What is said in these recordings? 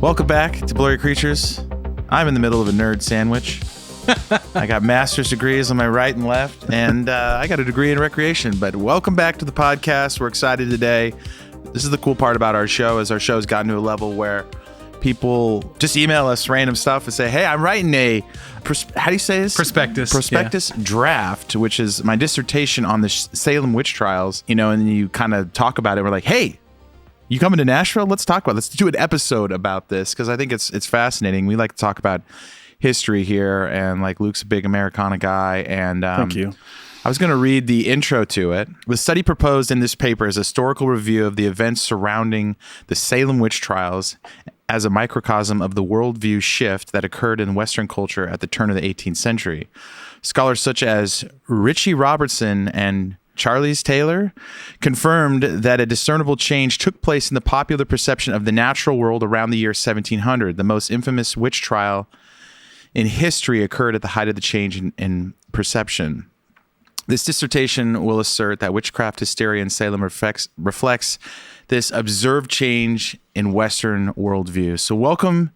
Welcome back to Blurry Creatures. I'm in the middle of a nerd sandwich. I got master's degrees on my right and left, and I got a degree in recreation. But welcome back to the podcast. We're excited today. This is the cool part about our show, is our show has gotten to a level where people just email us random stuff and say, hey, I'm writing a, how do you say this? Prospectus draft, which is my dissertation on the Salem Witch Trials, you know, and you kind of talk about it. We're like, hey, you coming to Nashville? Let's talk about it. Let's do an episode about this, because I think it's fascinating. We like to talk about history here, and like Luke's a big Americana guy. And thank you. I was going to read the intro to it. The study proposed in this paper is a historical review of the events surrounding the Salem Witch Trials as a microcosm of the worldview shift that occurred in Western culture at the turn of the 18th century. Scholars such as Richie Robertson and Charles Taylor confirmed that a discernible change took place in the popular perception of the natural world around the year 1700. The most infamous witch trial in history occurred at the height of the change in perception. This dissertation will assert that witchcraft hysteria in Salem reflects this observed change in Western worldview. So welcome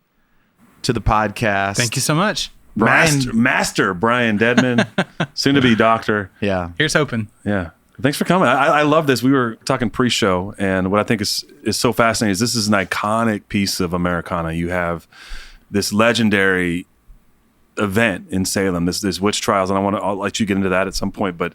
to the podcast. Thank you so much. Master Brian Dedmon, soon to be doctor. Yeah. Here's hoping. Yeah. Thanks for coming. I love this. We were talking pre-show, and what I think is so fascinating is this is an iconic piece of Americana. You have this legendary event in Salem, this witch trials, and I'll let you get into that at some point, but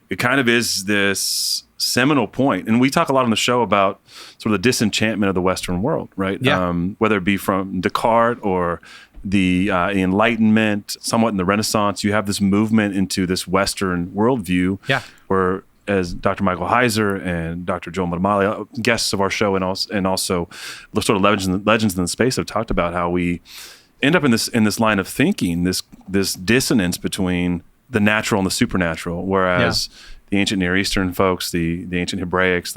it kind of is this seminal point. And we talk a lot on the show about sort of the disenchantment of the Western world, right? Yeah. Whether it be from Descartes or the Enlightenment, somewhat in the Renaissance, you have this movement into this Western worldview, where, as Dr. Michael Heiser and Dr. Joel Muddamalle, guests of our show, and also sort of legends in the space, have talked about how we end up in this line of thinking, this dissonance between the natural and the supernatural, whereas the ancient Near Eastern folks, the ancient Hebraics,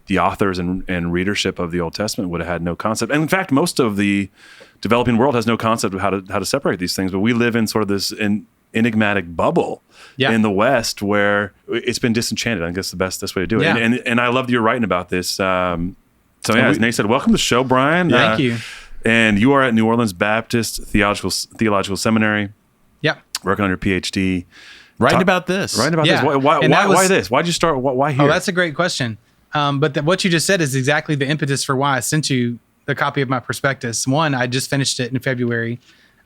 the authors and readership of the Old Testament would have had no concept. And in fact, most of the developing world has no concept of how to separate these things. But we live in sort of this enigmatic bubble in the West where it's been disenchanted. I guess the best way to do it. Yeah. And I love that you're writing about this. As Nate said, welcome to the show, Brian. Thank you. And you are at New Orleans Baptist Theological Seminary. Yep. Working on your PhD. Writing about this. Why this? Why'd you start? Why here? Oh, that's a great question. But what you just said is exactly the impetus for why I sent you the copy of my prospectus. One, I just finished it in February,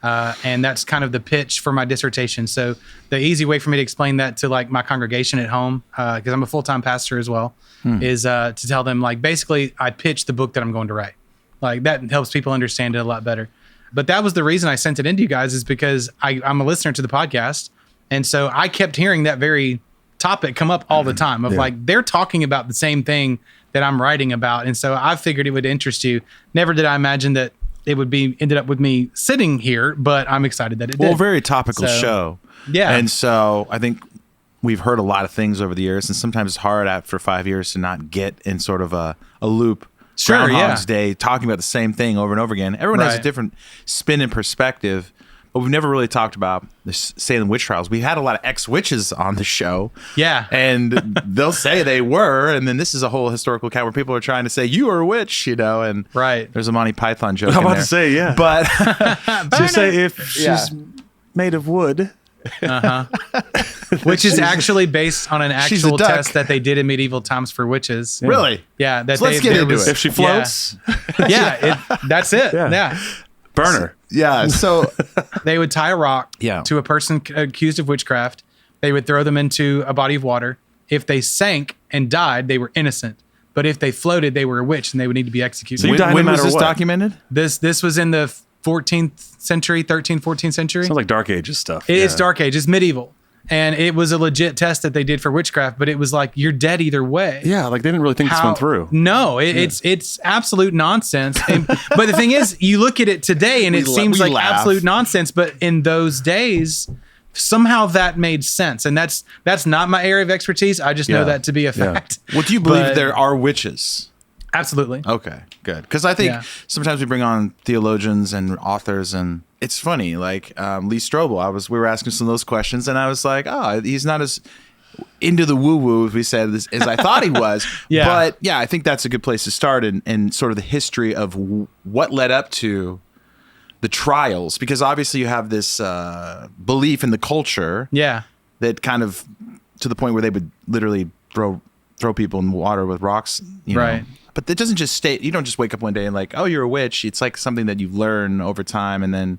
and that's kind of the pitch for my dissertation. So the easy way for me to explain that to like my congregation at home, because I'm a full-time pastor as well, is to tell them, like, basically I pitch the book that I'm going to write. Like, that helps people understand it a lot better. But that was the reason I sent it in to you guys, is because I'm a listener to the podcast. And so I kept hearing that very topic come up all the time of like, they're talking about the same thing that I'm writing about. And so I figured it would interest you. Never did I imagine that it would ended up with me sitting here, but I'm excited that it did. Well, very topical show. Yeah. And so I think we've heard a lot of things over the years, and sometimes it's hard after 5 years to not get in sort of a loop. Sure, Groundhog's Day, talking about the same thing over and over again. Everyone has a different spin and perspective, but we've never really talked about the Salem Witch Trials. We had a lot of ex-witches on the show. Yeah. And they'll say they were, and then this is a whole historical account where people are trying to say, you are a witch, you know, and there's a Monty Python joke I'm about in there. to say, yeah. But to say if she's made of wood. Which is actually based on an actual test that they did in medieval times for witches. Really? Yeah. So let's get into it. If she floats. That's it. Yeah. Burn her. Yeah. So they would tie a rock to a person accused of witchcraft. They would throw them into a body of water. If they sank and died, they were innocent. But if they floated, they were a witch, and they would need to be executed. So when was this documented? This was in the 14th century, 13th, 14th century. Sounds like Dark Ages stuff. It's Dark Age. It's medieval. And it was a legit test that they did for witchcraft, but it was like, you're dead either way. Yeah, like they didn't really think this went through. No, it's absolute nonsense. But the thing is, you look at it today and it seems like absolute nonsense, but in those days, somehow that made sense. And that's not my area of expertise. I just know that to be a fact. Well, do you believe there are witches? Absolutely. Okay, good. Because I think sometimes we bring on theologians and authors, and it's funny. Like Lee Strobel, we were asking some of those questions, and I was like, oh, he's not as into the woo-woo, as we said, as I thought he was. Yeah. But yeah, I think that's a good place to start and sort of the history of what led up to the trials, because obviously you have this belief in the culture. Yeah. That kind of to the point where they would literally throw people in water with rocks. Right. But it doesn't just stay. You don't just wake up one day and like, oh, you're a witch. It's like something that you learn over time, and then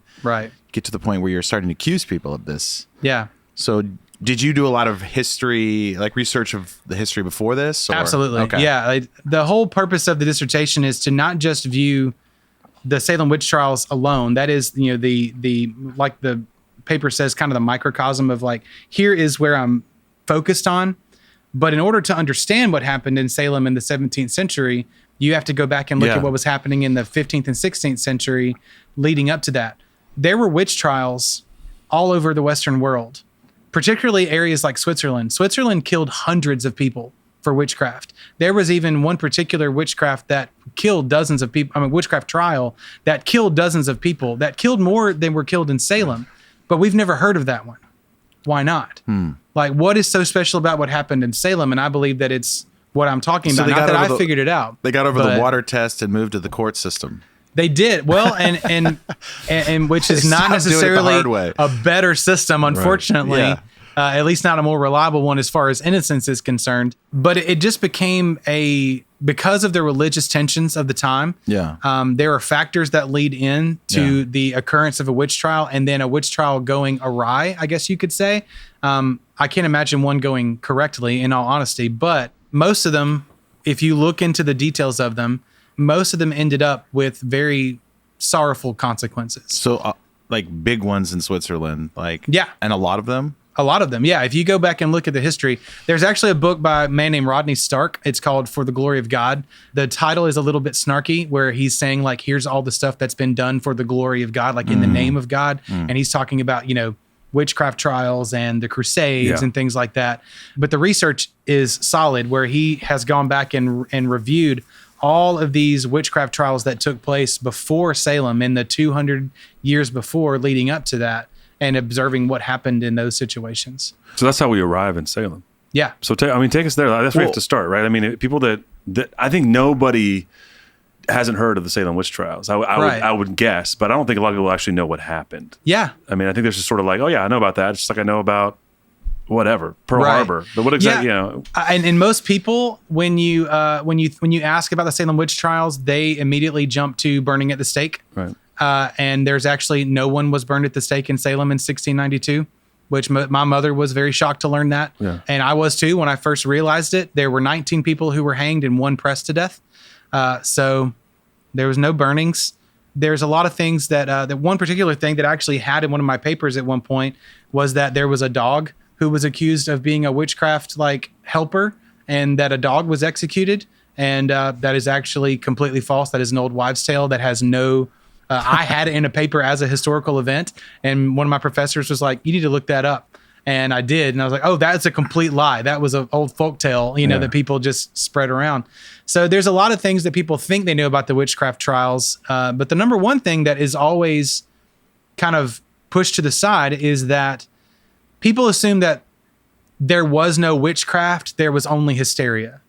get to the point where you're starting to accuse people of this. Yeah. So did you do a lot of history, like research of the history before this? Or? Absolutely. Okay. Yeah. The whole purpose of the dissertation is to not just view the Salem Witch Trials alone. That is, the like the paper says, kind of the microcosm of like, here is where I'm focused on. But in order to understand what happened in Salem in the 17th century, you have to go back and look at what was happening in the 15th and 16th century leading up to that. There were witch trials all over the Western world, particularly areas like Switzerland. Switzerland killed hundreds of people for witchcraft. There was even one particular witchcraft that killed dozens of people. Witchcraft trial that killed dozens of people, that killed more than were killed in Salem. But we've never heard of that one. Why not? Like, what is so special about what happened in Salem? And I believe that it's what I'm talking about. Not that I figured it out. They got over the water test and moved to the court system. They did. Well, and which is not necessarily a better system, unfortunately. Right. Yeah. At least not a more reliable one as far as innocence is concerned. But it just became because of the religious tensions of the time. Yeah. There are factors that lead into the occurrence of a witch trial, and then a witch trial going awry, I guess you could say. I can't imagine one going correctly, in all honesty. But most of them, if you look into the details of them, most of them ended up with very sorrowful consequences. So, like big ones in Switzerland, and a lot of them. A lot of them, yeah. If you go back and look at the history, there's actually a book by a man named Rodney Stark. It's called For the Glory of God. The title is a little bit snarky, where he's saying, like, here's all the stuff that's been done for the glory of God, like in the name of God. And he's talking about, witchcraft trials and the Crusades and things like that. But the research is solid, where he has gone back and reviewed all of these witchcraft trials that took place before Salem in the 200 years before leading up to that, and observing what happened in those situations. So that's how we arrive in Salem. Yeah. So take us there. That's where we have to start, right? I mean, people that I think nobody hasn't heard of the Salem Witch Trials. I would guess, but I don't think a lot of people actually know what happened. Yeah. I mean, I think there's just sort of like, oh yeah, I know about that. It's just like I know about whatever, Pearl Harbor. But what exactly, And most people, when you ask about the Salem Witch Trials, they immediately jump to burning at the stake. Right. And there's actually no one was burned at the stake in Salem in 1692, which my mother was very shocked to learn that. Yeah. And I was too when I first realized it. There were 19 people who were hanged and one pressed to death. So there was no burnings. There's a lot of things that one particular thing that I actually had in one of my papers at one point was that there was a dog who was accused of being a witchcraft helper, and that a dog was executed. And that is actually completely false. That is an old wives' tale that has no... I had it in a paper as a historical event, and one of my professors was like, you need to look that up. And I did. And I was like, oh, that's a complete lie. That was an old folk tale, that people just spread around. So there's a lot of things that people think they know about the witchcraft trials. But the number one thing that is always kind of pushed to the side is that people assume that there was no witchcraft, there was only hysteria.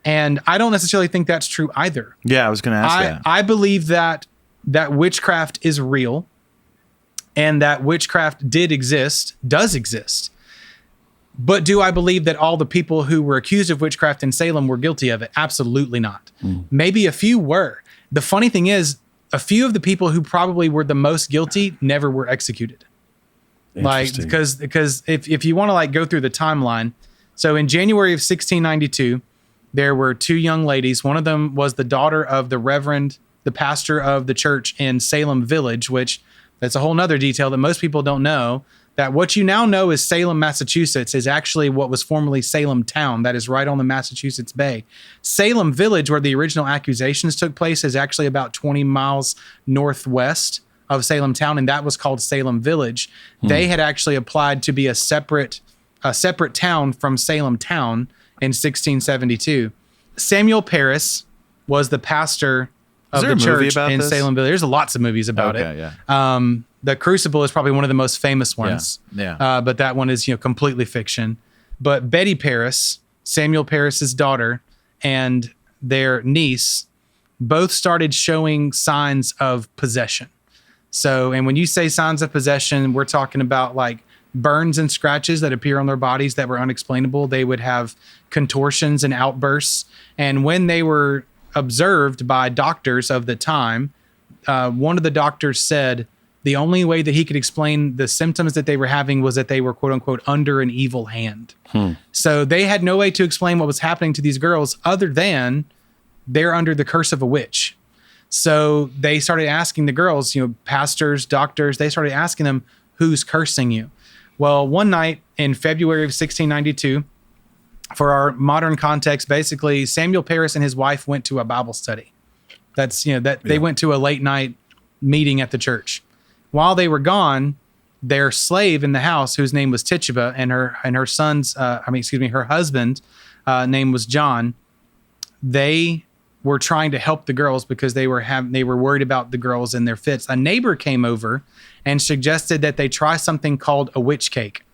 And I don't necessarily think that's true either. Yeah, I was going to ask that. I believe that witchcraft is real, and that witchcraft does exist. But do I believe that all the people who were accused of witchcraft in Salem were guilty of it? Absolutely not. Maybe a few were. The funny thing is, a few of the people who probably were the most guilty never were executed. Because if you want to go through the timeline, so in January of 1692, there were two young ladies. One of them was the daughter of the pastor of the church in Salem Village, which that's a whole nother detail that most people don't know, that what you now know is Salem, Massachusetts, is actually what was formerly Salem Town. That is right on the Massachusetts Bay. Salem Village, where the original accusations took place, is actually about 20 miles northwest of Salem Town, and that was called Salem Village. They had actually applied to be a separate town from Salem Town in 1672. Samuel Parris was the pastor of the church in Salem Village. There's lots of movies about it. Yeah. The Crucible is probably one of the most famous ones. Yeah. But that one is completely fiction. But Betty Paris, Samuel Paris's daughter, and their niece both started showing signs of possession. So, and when you say signs of possession, we're talking about like burns and scratches that appear on their bodies that were unexplainable. They would have contortions and outbursts. And when they were observed by doctors of the time, one of the doctors said the only way that he could explain the symptoms that they were having was that they were, quote unquote, under an evil hand. So they had no way to explain what was happening to these girls other than they're under the curse of a witch. So they started asking the girls, pastors, doctors, they started asking them, who's cursing you? Well, one night in February of 1692, for our modern context, basically Samuel Paris and his wife went to a Bible study. They went to a late night meeting at the church. While they were gone, their slave in the house, whose name was Tituba, and her husband, name was John. They were trying to help the girls because they were worried about the girls and their fits. A neighbor came over and suggested that they try something called a witch cake,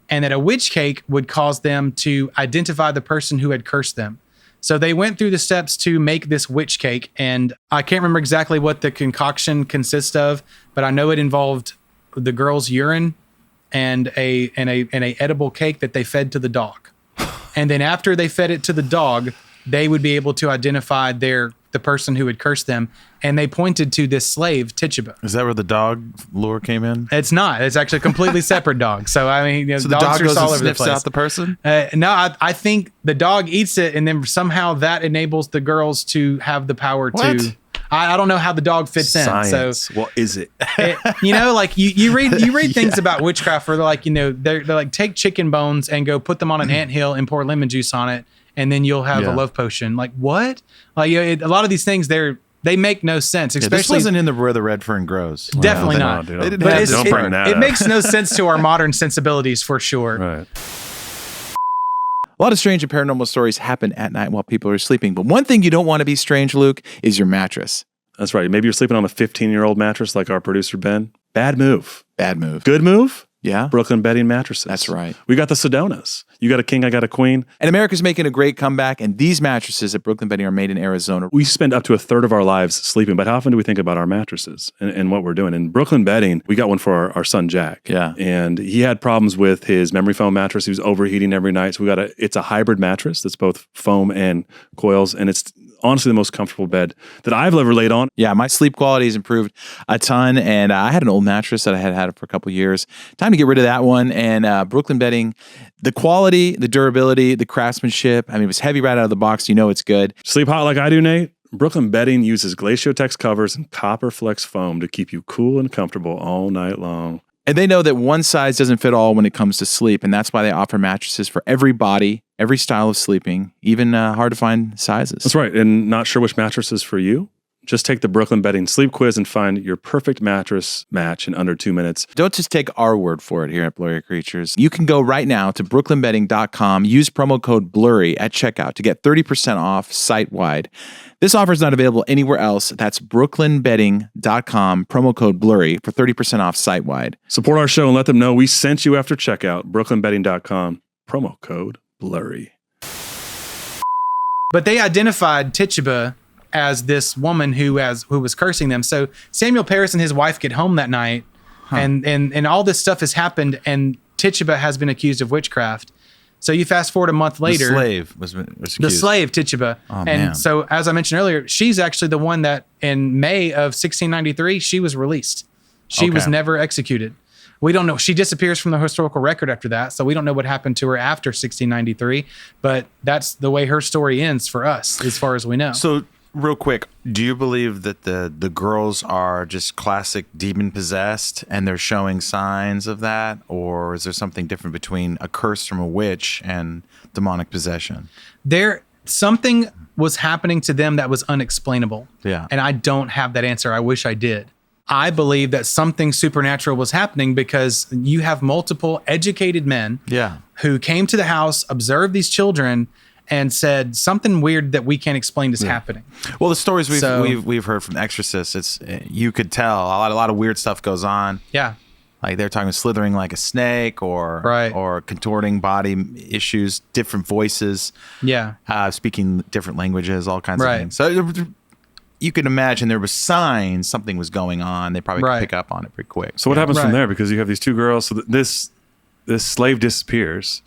and that a witch cake would cause them to identify the person who had cursed them. So they went through the steps to make this witch cake, and I can't remember exactly what the concoction consists of, but I know it involved the girl's urine and a edible cake that they fed to the dog. And then after they fed it to the dog, they would be able to identify the person who had cursed them, and they pointed to this slave, Tituba. Is that where the dog lore came in? It's not. It's actually a completely separate dog. So, I mean, so the dog goes and sniffs out the person? No, I think the dog eats it, and then somehow that enables the girls to have the power to... I don't know how the dog fits Science. in. So what is it? Like you read things about witchcraft where they're like, they're like, take chicken bones and go put them on an anthill and pour lemon juice on it, and then you'll have a love potion. Like, what? Like, a lot of these things, they make no sense. Especially, this wasn't in where the red fern grows. Definitely not. They didn't have don't bring that it up. makes no sense to our modern sensibilities for sure. Right. A lot of strange and paranormal stories happen at night while people are sleeping. But one thing you don't want to be strange, Luke, is your mattress. That's right. Maybe you're sleeping on a 15-year-old mattress like our producer, Ben. Bad move. Bad move. Good move? Yeah. Brooklyn Bedding Mattresses. That's right. We got the Sedonas. You got a king, I got a queen. And America's making a great comeback, and these mattresses at Brooklyn Bedding are made in Arizona. We spend up to a third of our lives sleeping, but how often do we think about our mattresses and what we're doing? In Brooklyn Bedding, we got one for our son, Jack. Yeah. And he had problems with his memory foam mattress. He was overheating every night. So it's a hybrid mattress that's both foam and coils, and it's honestly the most comfortable bed that I've ever laid on. Yeah, my sleep quality has improved a ton, and I had an old mattress that I had for a couple years. Time to get rid of that one, and Brooklyn Bedding, the quality, the durability, the craftsmanship, I mean, it was heavy right out of the box. You know it's good. Sleep hot like I do, Nate? Brooklyn Bedding uses Glaciotex covers and copper flex foam to keep you cool and comfortable all night long. And they know that one size doesn't fit all when it comes to sleep, and that's why they offer mattresses for every body, every style of sleeping, even hard to find sizes. That's right. And not sure which mattress is for you? Just take the Brooklyn Bedding sleep quiz and find your perfect mattress match in under 2 minutes. Don't just take our word for it here at Blurry Creatures. You can go right now to brooklynbedding.com, use promo code BLURRY at checkout to get 30% off site-wide. This offer is not available anywhere else. That's brooklynbedding.com, promo code BLURRY for 30% off site-wide. Support our show and let them know we sent you after checkout. brooklynbedding.com, promo code BLURRY. But they identified Tituba as this woman who was cursing them. So Samuel Paris and his wife get home that night, and all this stuff has happened, and Tituba has been accused of witchcraft. So you fast forward a month later. The slave was accused. The slave, Tituba. Oh, man. So as I mentioned earlier, she's actually the one that in May of 1693, she was released. She was never executed. We don't know. She disappears from the historical record after that, so we don't know what happened to her after 1693, but that's the way her story ends for us, as far as we know. So real quick, do you believe that the girls are just classic demon possessed and they're showing signs of that? Or is there something different between a curse from a witch and demonic possession? Something was happening to them that was unexplainable. Yeah. And I don't have that answer. I wish I did. I believe that something supernatural was happening because you have multiple educated men who came to the house, observed these children, and said something weird that we can't explain is happening. Well, the stories we've heard from exorcists, you could tell a lot of weird stuff goes on. Yeah. Like they're talking slithering like a snake or contorting body issues, different voices. Yeah. Speaking different languages, all kinds of things. So you could imagine there was signs something was going on. They probably could pick up on it pretty quick. So what happens from there? Because you have these two girls. So this slave disappears.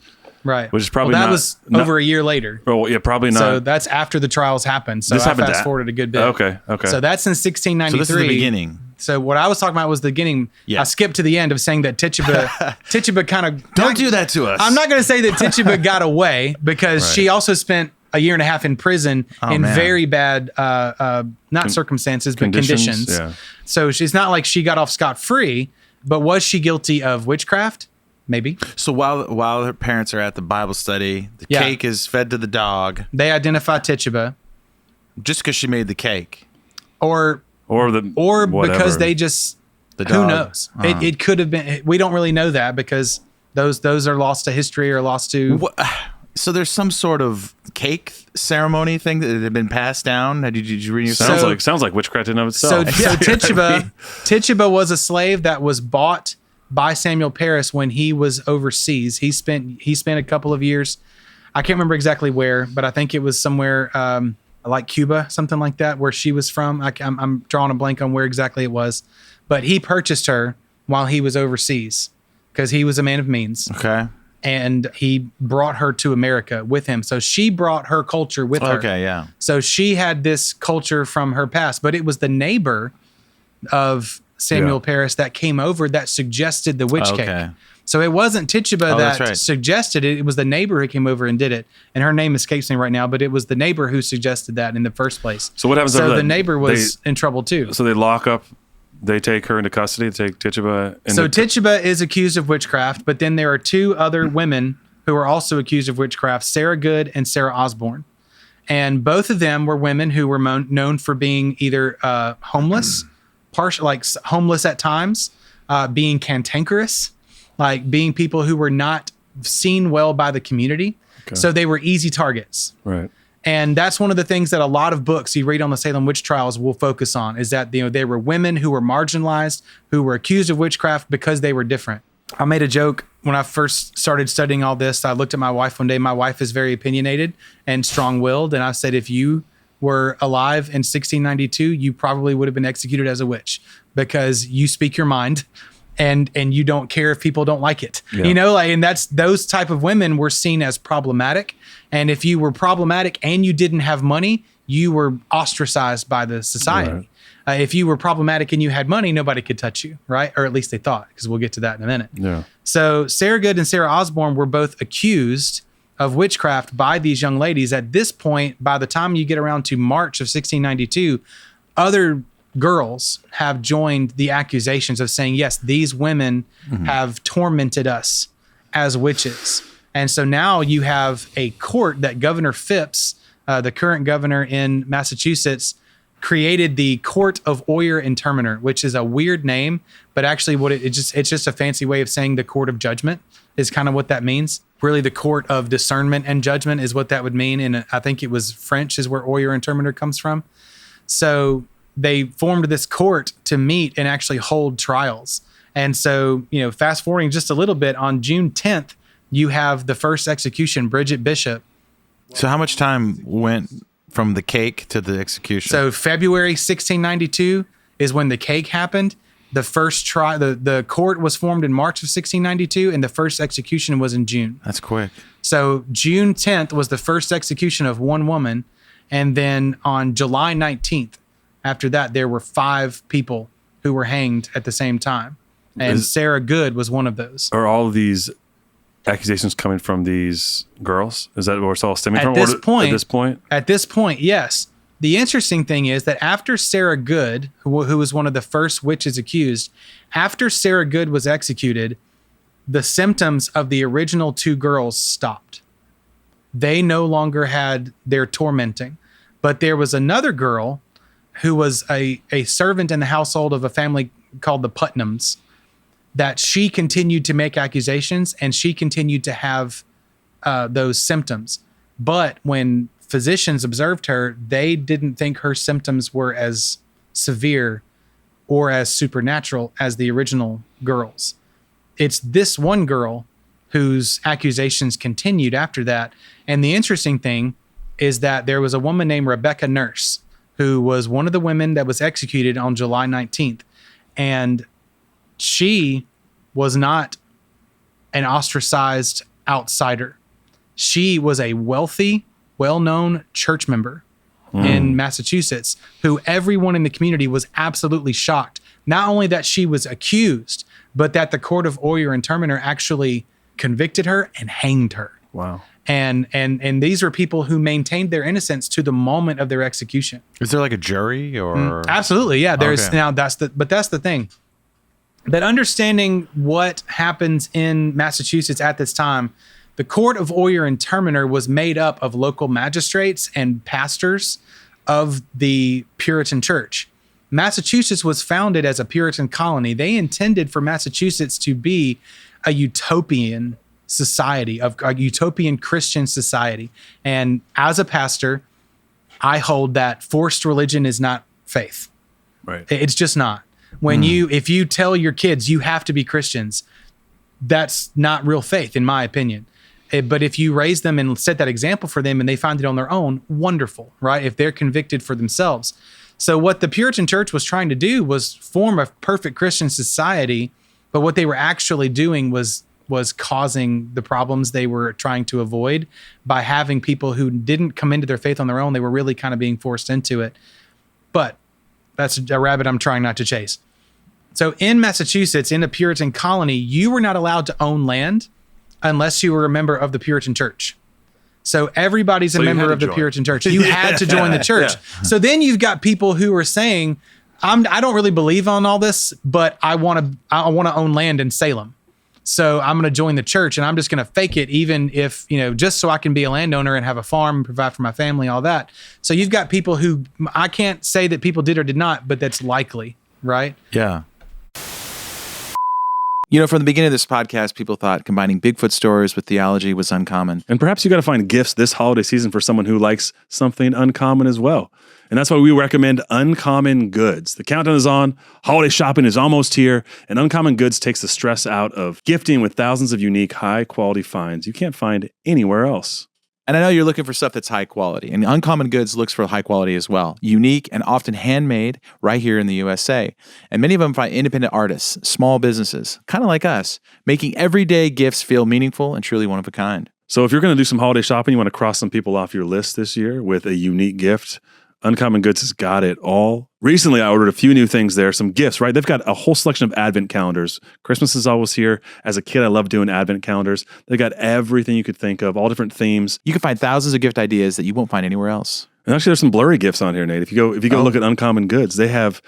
Right. Which is probably that was over a year later. Oh, yeah, probably not. So that's after the trials happened. So I fast forwarded a good bit. Okay. So that's in 1693. So this is the beginning. So what I was talking about was the beginning. Yeah. I skipped to the end of saying that Tituba kind of... Don't do that to us. I'm not going to say that Tituba got away because she also spent a year and a half in prison very bad, not circumstances, but conditions. Yeah. So it's not like she got off scot-free, but was she guilty of witchcraft? Maybe. So while her parents are at the Bible study, the cake is fed to the dog. They identify Tituba. Just because she made the cake. Or because they just... The dog. Who knows? It could have been... We don't really know that because those are lost to history or lost to... So there's some sort of cake ceremony thing that had been passed down. Did you read your sounds like witchcraft in and of itself. So Tituba was a slave that was bought by Samuel Parris when he was overseas. He spent a couple of years. I can't remember exactly where, but I think it was somewhere like Cuba, something like that, where she was from. I'm drawing a blank on where exactly it was, but he purchased her while he was overseas because he was a man of means. Okay. And he brought her to America with him. So she brought her culture with her. Okay, yeah. So she had this culture from her past, but it was the neighbor of Samuel Parris that came over that suggested the witch cake. So it wasn't Tituba that suggested it. It was the neighbor who came over and did it. And her name escapes me right now, but it was the neighbor who suggested that in the first place. So what happens? So the neighbor was in trouble too. So they lock up. They take her into custody. They take Tituba. So Tituba is accused of witchcraft, but then there are two other women who are also accused of witchcraft, Sarah Good and Sarah Osborne. And both of them were women who were known for being either homeless, homeless at times, being cantankerous, like being people who were not seen well by the community. Okay. So they were easy targets. Right. And that's one of the things that a lot of books you read on the Salem Witch Trials will focus on, is that they were women who were marginalized, who were accused of witchcraft because they were different. I made a joke when I first started studying all this. I looked at my wife one day. My wife is very opinionated and strong-willed. And I said, if you were alive in 1692, you probably would have been executed as a witch because you speak your mind and you don't care if people don't like it. Yeah. And that's those type of women were seen as problematic. And if you were problematic and you didn't have money, you were ostracized by the society. Right. If you were problematic and you had money, nobody could touch you, right? Or at least they thought, because we'll get to that in a minute. Yeah. So Sarah Good and Sarah Osborne were both accused of witchcraft by these young ladies. At this point, by the time you get around to March of 1692, other girls have joined the accusations of saying, yes, these women have tormented us as witches. And so now you have a court that Governor Phipps, the current governor in Massachusetts, created the Court of Oyer and Terminer, which is a weird name, but actually it's just a fancy way of saying the Court of Judgment is kind of what that means. Really, the Court of Discernment and Judgment is what that would mean. And I think it was French is where Oyer and Terminer comes from. So they formed this court to meet and actually hold trials. And so, fast forwarding just a little bit, on June 10th, you have the first execution, Bridget Bishop. So how much time went from the cake to the execution? So February 1692 is when the cake happened. The first trial, the court was formed in March of 1692, and the first execution was in June. That's quick. So June 10th was the first execution of one woman. And then on July 19th, after that, there were 5 people who were hanged at the same time. And Sarah Good was one of those. Are all of these accusations coming from these girls? Is that where it's all stemming from? At this point, yes. The interesting thing is that after Sarah Good, who was one of the first witches accused, after Sarah Good was executed, the symptoms of the original 2 girls stopped. They no longer had their tormenting. But there was another girl who was a servant in the household of a family called the Putnams, that she continued to make accusations and she continued to have those symptoms. But when physicians observed her, they didn't think her symptoms were as severe or as supernatural as the original girls. it's this one girl whose accusations continued after that. And the interesting thing is that there was a woman named Rebecca Nurse, who was one of the women that was executed on July 19th. And she was not an ostracized outsider. She was a wealthy, well-known church member in Massachusetts, who everyone in the community was absolutely shocked. Not only that she was accused, but that the court of Oyer and Terminer actually convicted her and hanged her. Wow. And these are people who maintained their innocence to the moment of their execution. Is there like a jury or? Absolutely. Yeah. There's Okay. now that's the thing. That understanding what happens in Massachusetts at this time, the court of Oyer and Terminer was made up of local magistrates and pastors of the Puritan church. Massachusetts was founded as a Puritan colony. They intended for Massachusetts to be a utopian society, of a utopian Christian society. And as a pastor, I hold that forced religion is not faith. Right. It's just not. When if you tell your kids you have to be Christians, that's not real faith, in my opinion. But if you raise them and set that example for them and they find it on their own, wonderful, right? If they're convicted for themselves. So what the Puritan church was trying to do was form a perfect Christian society, but what they were actually doing was causing the problems they were trying to avoid by having people who didn't come into their faith on their own. They were really kind of being forced into it. But that's a rabbit I'm trying not to chase. So in Massachusetts, in a Puritan colony, you were not allowed to own land unless you were a member of the Puritan church. So everybody's a member of the Puritan church. You had to join the church. Yeah. So then you've got people who are saying, I don't really believe on all this, but I want to own land in Salem. So I'm going to join the church and I'm just going to fake it, even if, just so I can be a landowner and have a farm and provide for my family, all that. So you've got people who, I can't say that people did or did not, but that's likely, right? Yeah. From the beginning of this podcast, people thought combining Bigfoot stories with theology was uncommon. And perhaps you got to find gifts this holiday season for someone who likes something uncommon as well. And that's why we recommend Uncommon Goods. The countdown is on, holiday shopping is almost here, and Uncommon Goods takes the stress out of gifting with thousands of unique, high-quality finds you can't find anywhere else. And I know you're looking for stuff that's high quality, and Uncommon Goods looks for high quality as well. Unique and often handmade right here in the USA. And many of them by independent artists, small businesses, kind of like us, making everyday gifts feel meaningful and truly one of a kind. So if you're going to do some holiday shopping, you want to cross some people off your list this year with a unique gift, Uncommon Goods has got it all. Recently, I ordered a few new things there, some gifts, right? They've got a whole selection of advent calendars. Christmas is always here. As a kid, I love doing advent calendars. They got everything you could think of, all different themes. You can find thousands of gift ideas that you won't find anywhere else. And actually, there's some blurry gifts on here, Nate. If you go look at Uncommon Goods, they have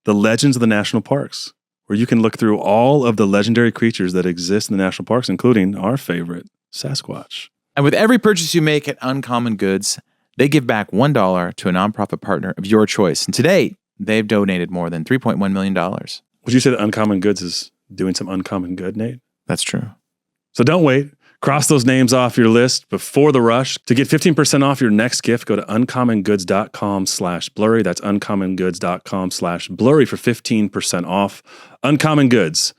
the legends of the national parks, where you can look through all of the legendary creatures that exist in the national parks, including our favorite, Sasquatch. And with every purchase you make at Uncommon Goods, they give back $1 to a nonprofit partner of your choice. And to date, they've donated more than $3.1 million. Would you say that Uncommon Goods is doing some uncommon good, Nate? That's true. So don't wait. Cross those names off your list before the rush. To get 15% off your next gift, go to uncommongoods.com/blurry. That's uncommongoods.com/blurry for 15% off. Uncommon Goods.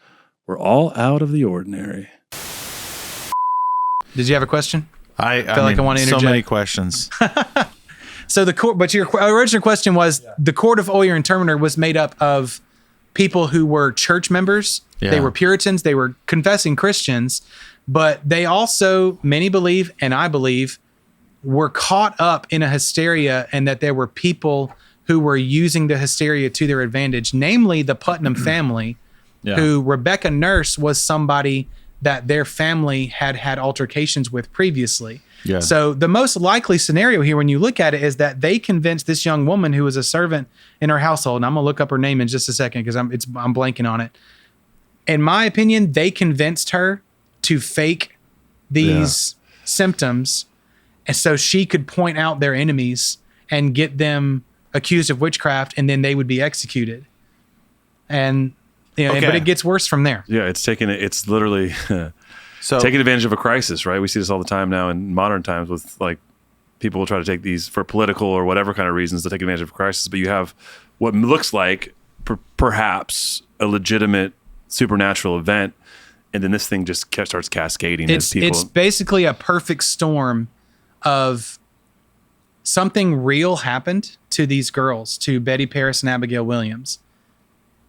We're all out of the ordinary. Did you have a question? I feel like I want to interject. So many questions. So but your original question was, the court of Oyer and Terminer was made up of people who were church members. Yeah. They were Puritans. They were confessing Christians, but they also, many believe, and I believe, were caught up in a hysteria, and that there were people who were using the hysteria to their advantage, namely the Putnam family, who Rebecca Nurse was somebody that their family had altercations with previously. Yeah. So the most likely scenario here, when you look at it, is that they convinced this young woman who was a servant in her household, and I'm gonna look up her name in just a second because I'm blanking on it. In my opinion, they convinced her to fake these symptoms, and so she could point out their enemies and get them accused of witchcraft, and then they would be executed. And but it gets worse from there. Yeah, it's literally taking advantage of a crisis, right? We see this all the time now in modern times with people will try to take these for political or whatever kind of reasons to take advantage of a crisis. But you have what looks like perhaps a legitimate supernatural event, and then this thing just starts cascading as people. It's basically a perfect storm of something real happened to these girls, to Betty Paris and Abigail Williams,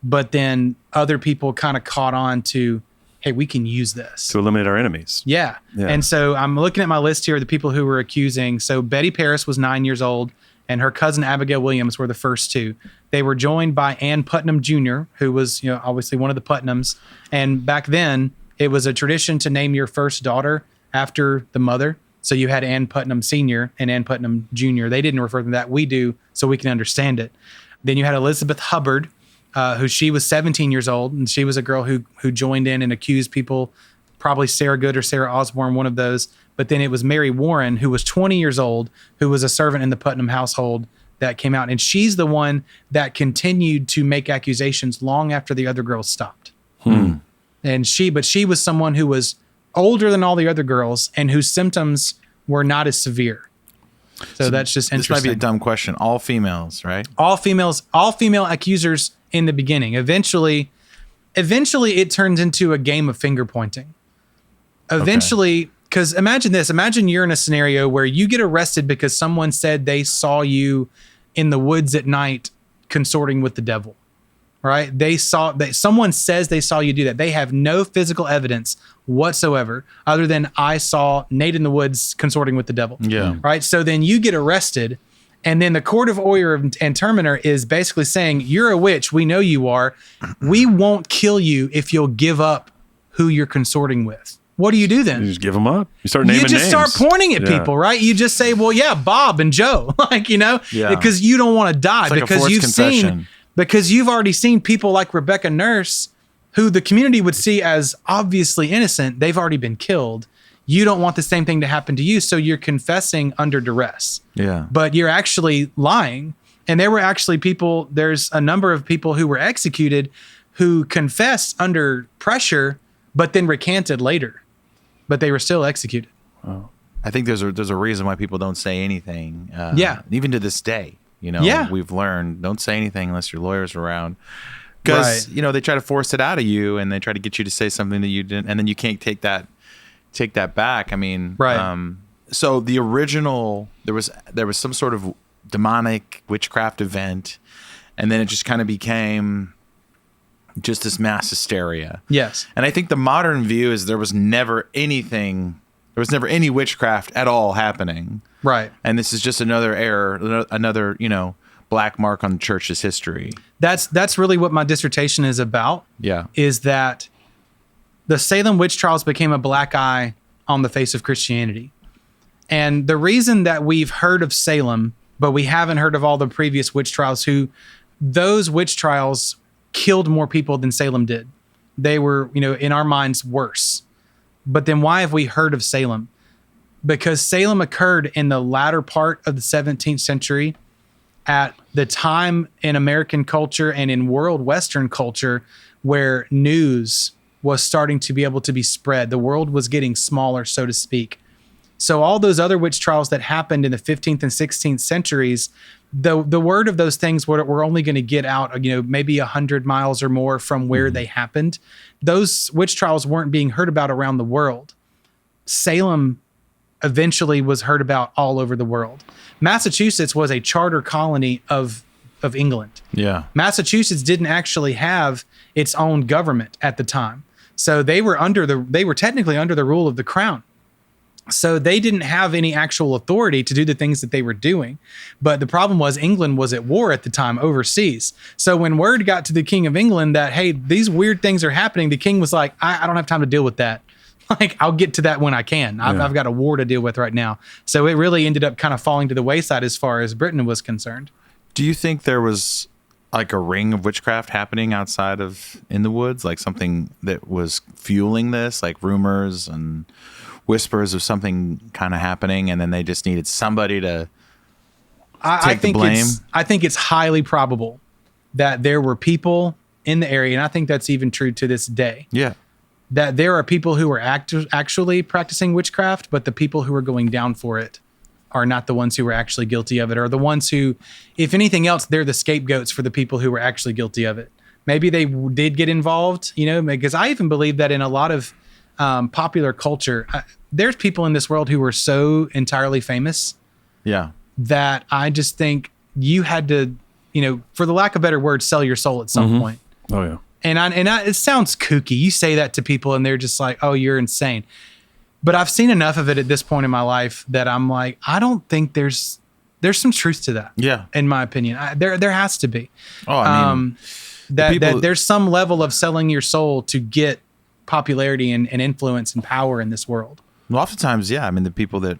but then other people kind of caught on to, hey, we can use this to eliminate our enemies. Yeah. And so I'm looking at my list here of the people who were accusing. So Betty Paris was 9 years old, and her cousin Abigail Williams were the first two. They were joined by Ann Putnam Jr., who was, obviously one of the Putnams. And back then, it was a tradition to name your first daughter after the mother. So you had Ann Putnam Sr. and Ann Putnam Jr. They didn't refer to that. We do, so we can understand it. Then you had Elizabeth Hubbard, who she was 17 years old, and she was a girl who joined in and accused people, probably Sarah Good or Sarah Osborne, one of those. But then it was Mary Warren, who was 20 years old, who was a servant in the Putnam household, that came out. And she's the one that continued to make accusations long after the other girls stopped. And she was someone who was older than all the other girls and whose symptoms were not as severe. So that's just interesting. This might be a dumb question. All females, right? All female accusers in the beginning. Eventually it turns into a game of finger pointing. Eventually, because imagine this. Imagine you're in a scenario where you get arrested because someone said they saw you in the woods at night consorting with the devil, right? Someone says they saw you do that. They have no physical evidence whatsoever other than I saw Nate in the woods consorting with the devil. Yeah. Right. So then you get arrested, and then the court of Oyer and Terminer is basically saying, you're a witch. We know you are. We won't kill you if you'll give up who you're consorting with. What do you do then? You just give them up. You start naming names. You just start pointing at people, right? You just say, well, yeah, Bob and Joe, because you don't want to die, because you've already seen people like Rebecca Nurse, who the community would see as obviously innocent. They've already been killed. You don't want the same thing to happen to you. So you're confessing under duress. Yeah. But you're actually lying. And there were actually there's a number of people who were executed who confessed under pressure, but then recanted later. But they were still executed. Wow. I think there's a reason why people don't say anything. Even to this day, we've learned, don't say anything unless your lawyer's around. Because, they try to force it out of you, and they try to get you to say something that you didn't, and then you can't take that back. I mean, so the original, there was some sort of demonic witchcraft event, and then it just kind of became just this mass hysteria. Yes. And I think the modern view is there was never any witchcraft at all happening. Right. And this is just another error, another, black mark on the church's history. That's really what my dissertation is about. Yeah. Is that the Salem Witch Trials became a black eye on the face of Christianity. And the reason that we've heard of Salem, but we haven't heard of all the previous witch trials, those witch trials killed more people than Salem did. They were, in our minds, worse. But then why have we heard of Salem? Because Salem occurred in the latter part of the 17th century, at the time in American culture and in world Western culture where news was starting to be able to be spread. The world was getting smaller, so to speak. So all those other witch trials that happened in the 15th and 16th centuries, the word of those things were only going to get out, maybe 100 miles or more from where they happened. Those witch trials weren't being heard about around the world. Salem eventually was heard about all over the world. Massachusetts was a charter colony of England. Yeah. Massachusetts didn't actually have its own government at the time. So they were technically under the rule of the crown. So they didn't have any actual authority to do the things that they were doing. But the problem was England was at war at the time overseas. So when word got to the King of England that, hey, these weird things are happening, the king was like, I don't have time to deal with that. I'll get to that when I can. I've got a war to deal with right now. So it really ended up kind of falling to the wayside as far as Britain was concerned. Do you think there was like a ring of witchcraft happening outside of in the woods, like something that was fueling this, like rumors and whispers of something kind of happening, and then they just needed somebody to take the blame? I think it's highly probable that there were people in the area, and I think that's even true to this day. Yeah. That there are people who are actually practicing witchcraft, but the people who are going down for it are not the ones who were actually guilty of it, or the ones who, if anything else, they're the scapegoats for the people who were actually guilty of it. maybe they did get involved, because I even believe that in a lot of popular culture, there's people in this world who were so entirely famous that I just think you had to, for the lack of better words, sell your soul at some point. Oh yeah. And it sounds kooky. You say that to people and they're just like, oh, you're insane. But I've seen enough of it at this point in my life that I'm like, I don't think there's some truth to that. Yeah. In my opinion, there has to be. Oh, I mean, that there's some level of selling your soul to get popularity and influence and power in this world. Well, oftentimes, yeah. I mean, the people the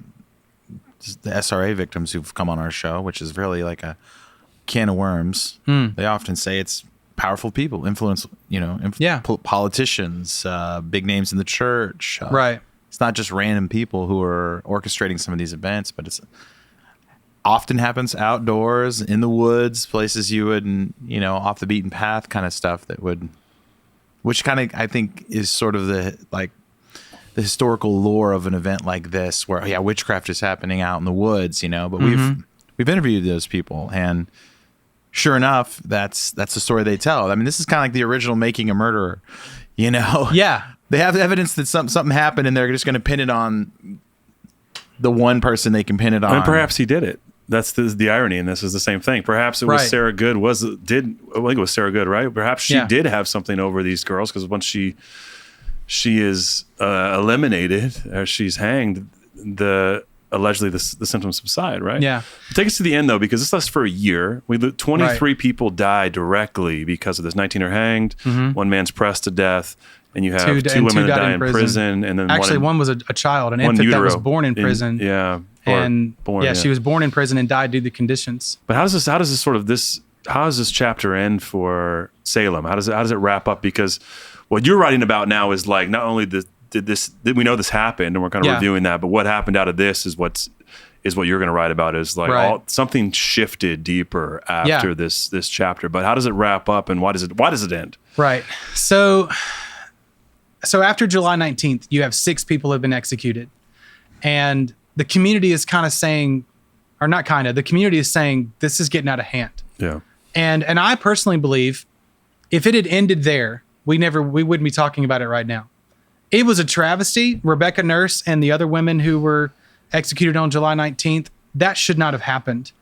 SRA victims who've come on our show, which is really like a can of worms. They often say it's powerful people, influence, politicians, big names in the church. Right. It's not just random people who are orchestrating some of these events, but it's often happens outdoors, in the woods, places you would, off the beaten path kind of stuff which kind of, I think, is sort of the historical lore of an event like this where, witchcraft is happening out in the woods, but we've interviewed those people, and sure enough, that's the story they tell. I mean, this is kind of like the original Making a Murderer, Yeah. They have evidence that something happened, and they're just going to pin it on the one person they can pin it on. And perhaps he did it. That's the irony in this is the same thing. Perhaps it was Sarah Good. I think it was Sarah Good, right? Perhaps she did have something over these girls, because once she is eliminated or she's hanged, allegedly the symptoms subside, right? Yeah. Take us to the end though, because this lasts for a year. 23 people die directly because of this. 19 are hanged. One man's pressed to death. And you have two women that die in prison, and then actually one was a child, an infant that was born in prison. She was born in prison and died due to conditions. But how does this chapter end for Salem? How does it wrap up? Because what you're writing about now is like, not only did we know this happened, and we're kind of reviewing that, but what happened out of this is what you're going to write about, is like something shifted deeper after this chapter. But how does it wrap up, and why does it end? Right. So after July 19th, you have 6 people have been executed, and the community is kind of saying, or not kind of, the community is saying this is getting out of hand. Yeah. And I personally believe if it had ended there, we wouldn't be talking about it right now. It was a travesty. Rebecca Nurse and the other women who were executed on July 19th, that should not have happened.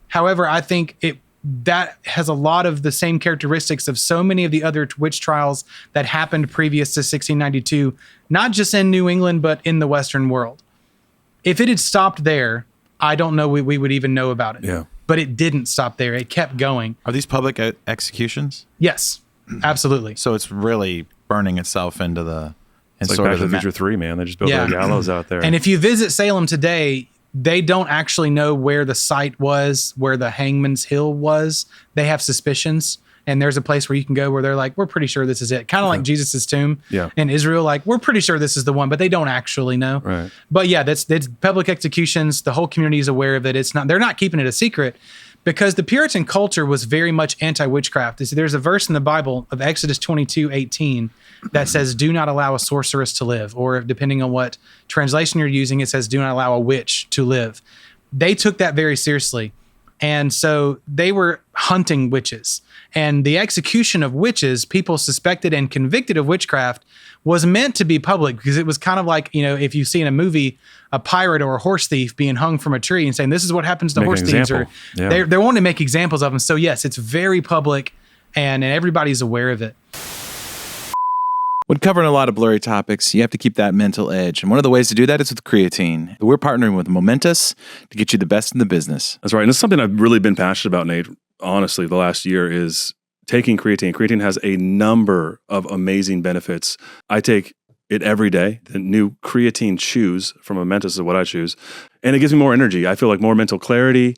However, I think that has a lot of the same characteristics of so many of the other witch trials that happened previous to 1692, not just in New England, but in the Western world. If it had stopped there, I don't know we would even know about it. Yeah. But it didn't stop there. It kept going. Are these public executions? Yes, absolutely. So it's really burning itself into the... It's like Back to the Future 3, man. They just built the gallows out there. And if you visit Salem today, they don't actually know where the site was, where the Hangman's Hill was. They have suspicions. And there's a place where you can go where they're like, we're pretty sure this is it. Kind of like Jesus's tomb in Israel. Like, we're pretty sure this is the one, but they don't actually know. Right. But yeah, that's public executions. The whole community is aware of it. They're not keeping it a secret, because the Puritan culture was very much anti-witchcraft. There's a verse in the Bible of Exodus 22:18 that says, do not allow a sorceress to live. Or depending on what translation you're using, it says, do not allow a witch to live. They took that very seriously. And so they were hunting witches. And the execution of witches, people suspected and convicted of witchcraft, was meant to be public, because it was kind of like, if you see in a movie a pirate or a horse thief being hung from a tree and saying, this is what happens to horse thieves. Or they're wanting to make examples of them. So yes, it's very public, and everybody's aware of it. When covering a lot of blurry topics, you have to keep that mental edge. And one of the ways to do that is with creatine. We're partnering with Momentous to get you the best in the business. That's right. And it's something I've really been passionate about, Nate, honestly, the last year, is taking creatine. Creatine has a number of amazing benefits. I take it every day. The new creatine chews from Momentous is what I choose. And it gives me more energy. I feel like more mental clarity.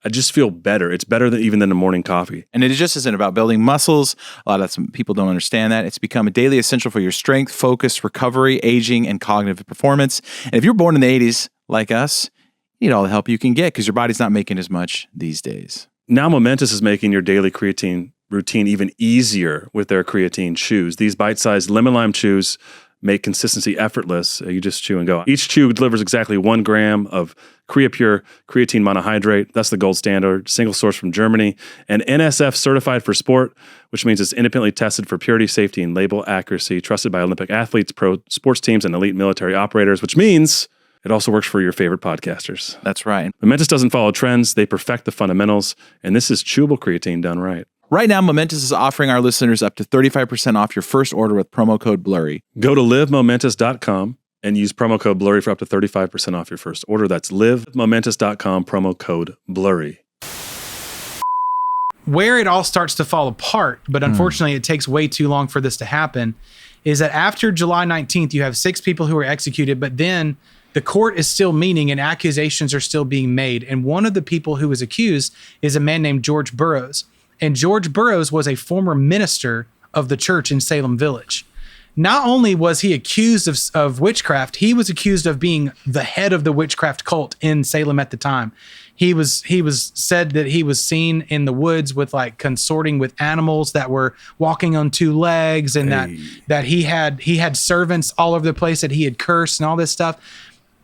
I just feel better. It's better than even than a morning coffee. And it just isn't about building muscles. A lot of some people don't understand that. It's become a daily essential for your strength, focus, recovery, aging, and cognitive performance. And if you're born in the 80s, like us, you need all the help you can get, because your body's not making as much these days. Now Momentous is making your daily creatine routine even easier with their creatine chews. These bite-sized lemon lime chews make consistency effortless. You just chew and go. Each chew delivers exactly 1 gram of CreaPure creatine monohydrate. That's the gold standard, single source from Germany, and NSF certified for sport, which means it's independently tested for purity, safety, and label accuracy, trusted by Olympic athletes, pro sports teams, and elite military operators, which means it also works for your favorite podcasters. That's right. Momentous doesn't follow trends. They perfect the fundamentals, and this is chewable creatine done right. Right now, Momentous is offering our listeners up to 35% off your first order with promo code BLURRY. Go to livemomentous.com and use promo code BLURRY for up to 35% off your first order. That's livemomentous.com, promo code BLURRY. Where it all starts to fall apart, but unfortunately it takes way too long for this to happen, is that after July 19th, you have 6 people who are executed, but then the court is still meeting and accusations are still being made. And one of the people who was accused is a man named George Burroughs. And George Burroughs was a former minister of the church in Salem Village. Not only was he accused of witchcraft, he was accused of being the head of the witchcraft cult in Salem at the time. He was said that he was seen in the woods with like consorting with animals that were walking on 2 legs, and that he had servants all over the place that he had cursed and all this stuff.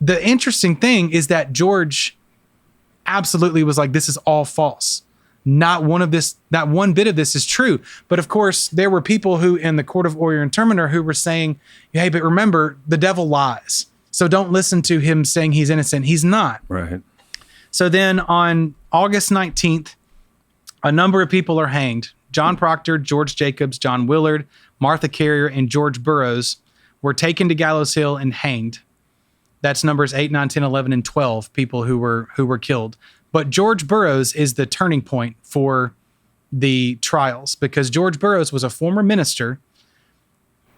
The interesting thing is that George absolutely was like, this is all false. Not one bit of this is true. But of course, there were people who in the court of Oyer and Terminer who were saying, hey, but remember, the devil lies. So don't listen to him saying he's innocent. He's not. Right. So then on August 19th, a number of people are hanged. John Proctor, George Jacobs, John Willard, Martha Carrier, and George Burroughs were taken to Gallows Hill and hanged. That's numbers 8, 9, 10, 11, and 12 people who were killed. But George Burroughs is the turning point for the trials, because George Burroughs was a former minister.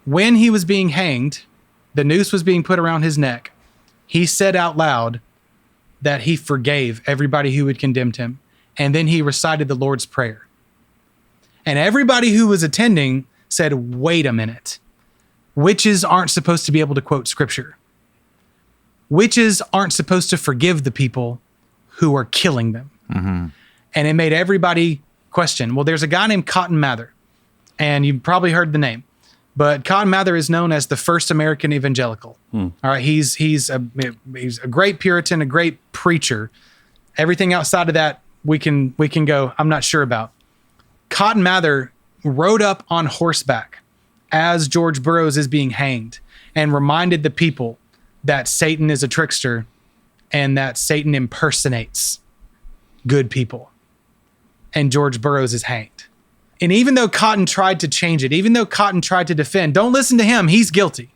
When he was being hanged, the noose was being put around his neck. He said out loud that he forgave everybody who had condemned him. And then he recited the Lord's Prayer. And everybody who was attending said, wait a minute. Witches aren't supposed to be able to quote scripture. Witches aren't supposed to forgive the people who are killing them. Mm-hmm. And it made everybody question. Well, there's a guy named Cotton Mather, and you've probably heard the name, but Cotton Mather is known as the first American evangelical. All right. He's a great Puritan, a great preacher. Everything outside of that, we can go, I'm not sure about. Cotton Mather rode up on horseback as George Burroughs is being hanged and reminded the people that Satan is a trickster and that Satan impersonates good people. And George Burroughs is hanged. And even though Cotton tried to change it, even though Cotton tried to defend, don't listen to him, he's guilty.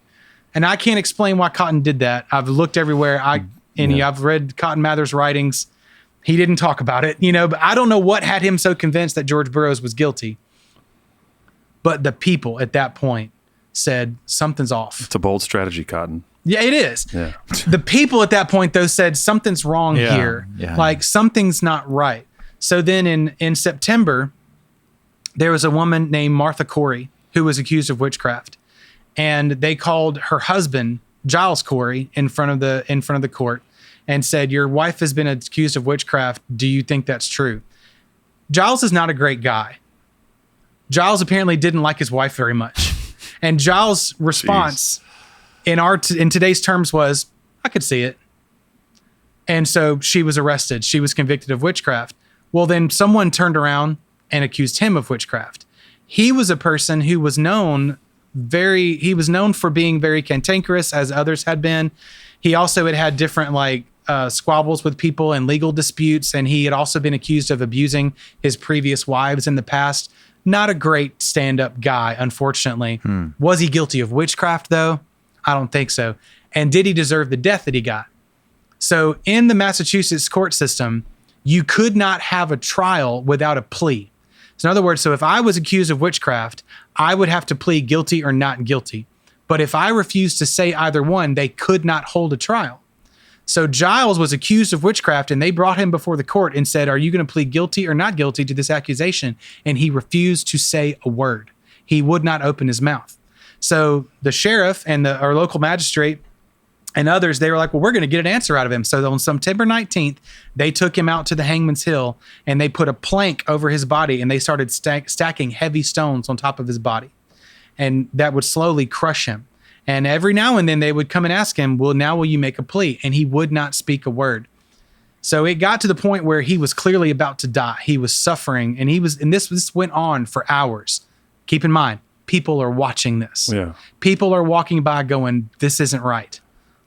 And I can't explain why Cotton did that. I've looked everywhere. I've read Cotton Mather's writings. He didn't talk about it, but I don't know what had him so convinced that George Burroughs was guilty. But the people at that point said, something's off. It's a bold strategy, Cotton. Yeah, it is. Yeah. The people at that point, though, said something's wrong here. Yeah. Like something's not right. So then in September, there was a woman named Martha Corey who was accused of witchcraft. And they called her husband, Giles Corey, in front of the court and said, your wife has been accused of witchcraft. Do you think that's true? Giles is not a great guy. Giles apparently didn't like his wife very much. And Giles' response in today's terms was, I could see it. And so she was arrested. She was convicted of witchcraft. Well, then someone turned around and accused him of witchcraft. He was a person who was known for being very cantankerous, as others had been. He also had different squabbles with people and legal disputes. And he had also been accused of abusing his previous wives in the past. Not a great stand-up guy, unfortunately. Was he guilty of witchcraft, though? I don't think so. And did he deserve the death that he got? So in the Massachusetts court system, you could not have a trial without a plea. So in other words, if I was accused of witchcraft, I would have to plead guilty or not guilty. But if I refused to say either one, they could not hold a trial. So Giles was accused of witchcraft, and they brought him before the court and said, are you going to plead guilty or not guilty to this accusation? And he refused to say a word. He would not open his mouth. So the sheriff and our local magistrate and others, they were like, well, we're going to get an answer out of him. So on September 19th, they took him out to the Hangman's Hill, and they put a plank over his body, and they started stacking heavy stones on top of his body. And that would slowly crush him. And every now and then they would come and ask him, well, now will you make a plea? And he would not speak a word. So it got to the point where he was clearly about to die. He was suffering, and this went on for hours. Keep in mind, people are watching this. Yeah. People are walking by going, this isn't right.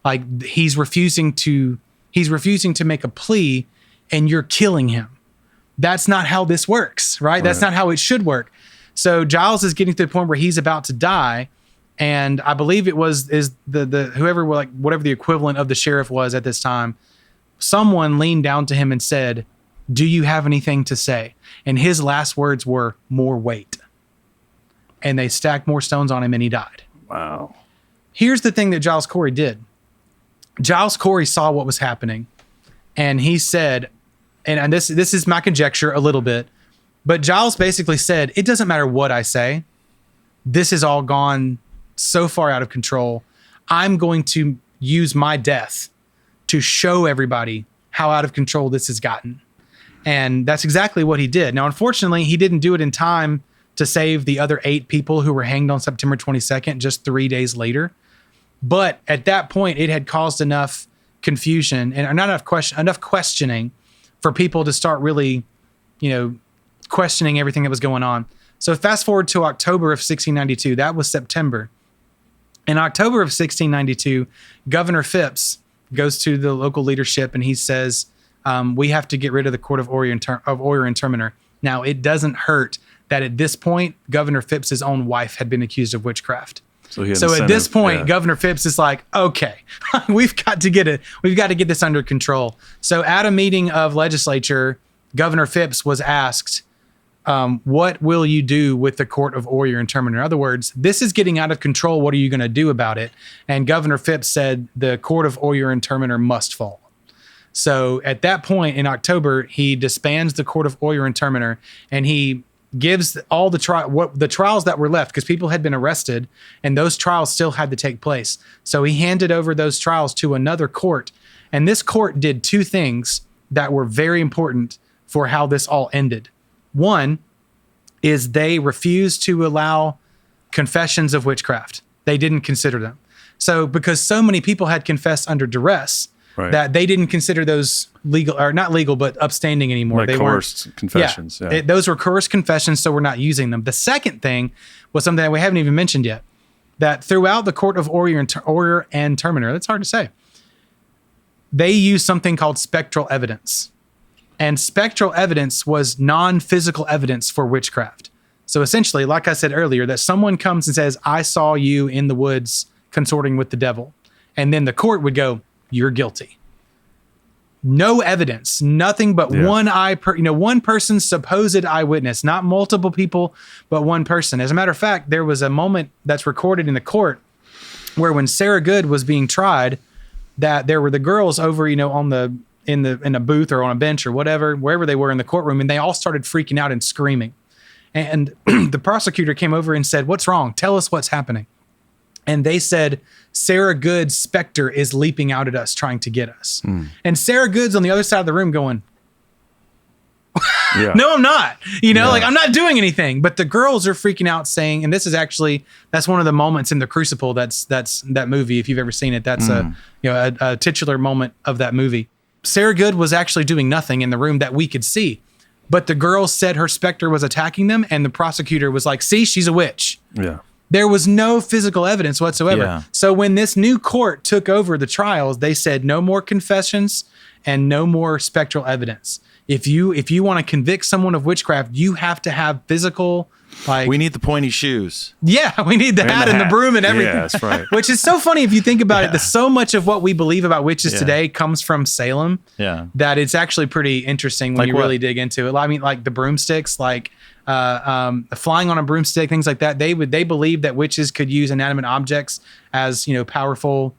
Like he's refusing to make a plea, and you're killing him. That's not how this works, right? That's not how it should work. So Giles is getting to the point where he's about to die. And I believe it was whoever, like whatever the equivalent of the sheriff was at this time, someone leaned down to him and said, do you have anything to say? And his last words were, more weight. And they stacked more stones on him and he died. Wow. Here's the thing that Giles Corey did. Giles Corey saw what was happening, and he said, and this is my conjecture a little bit, but Giles basically said, it doesn't matter what I say. This has all gone so far out of control. I'm going to use my death to show everybody how out of control this has gotten. And that's exactly what he did. Now, unfortunately, he didn't do it in time to save the other 8 people who were hanged on September 22nd, just 3 days later. But at that point, it had caused enough confusion and enough questioning for people to start really, questioning everything that was going on. So fast forward to October of 1692. That was September. In October of 1692, Governor Phipps goes to the local leadership and he says, we have to get rid of the court of Oyer and Terminer. Now, it doesn't hurt that at this point, Governor Phipps's own wife had been accused of witchcraft. So at this point, Governor Phipps is like, okay, we've got to get this under control. So at a meeting of legislature, Governor Phipps was asked, what will you do with the court of Oyer and Terminer? In other words, this is getting out of control. What are you going to do about it? And Governor Phipps said the court of Oyer and Terminer must fall. So at that point in October, he disbands the court of Oyer and Terminer, and he gives all the trials that were left, because people had been arrested and those trials still had to take place. So he handed over those trials to another court. And this court did 2 things that were very important for how this all ended. One is they refused to allow confessions of witchcraft. They didn't consider them. So because so many people had confessed under duress, that they didn't consider those legal, or not legal, but upstanding anymore. Like they coerced confessions. Yeah. Those were coerced confessions, so we're not using them. The second thing was something that we haven't even mentioned yet, that throughout the court of Oyer and Terminer, that's hard to say, they used something called spectral evidence. And spectral evidence was non-physical evidence for witchcraft. So essentially, like I said earlier, that someone comes and says, I saw you in the woods consorting with the devil. And then the court would go, you're guilty. No evidence, nothing but one person's supposed eyewitness, not multiple people, but one person. As a matter of fact, there was a moment that's recorded in the court where when Sarah Good was being tried, that there were the girls over, in a booth or on a bench or whatever, wherever they were in the courtroom, and they all started freaking out and screaming. And the prosecutor came over and said, what's wrong? Tell us what's happening. And they said, Sarah Good's specter is leaping out at us, trying to get us. And Sarah Good's on the other side of the room going, no, I'm not. Like I'm not doing anything. But the girls are freaking out saying, and this is actually, that's one of the moments in The Crucible. That's that movie. If you've ever seen it, that's a titular moment of that movie. Sarah Good was actually doing nothing in the room that we could see. But the girls said her specter was attacking them. And the prosecutor was like, see, she's a witch. Yeah. There was no physical evidence whatsoever. Yeah. So when this new court took over the trials, they said no more confessions and no more spectral evidence. If you want to convict someone of witchcraft, you have to have physical, we need the pointy shoes. Yeah, we need the hat and the broom and everything. Yeah, that's right. Which is so funny if you think about it. That so much of what we believe about witches today comes from Salem. Yeah, that it's actually pretty interesting when you really dig into it. I mean, like the broomsticks, flying on a broomstick, things like that. They believed that witches could use inanimate objects as powerful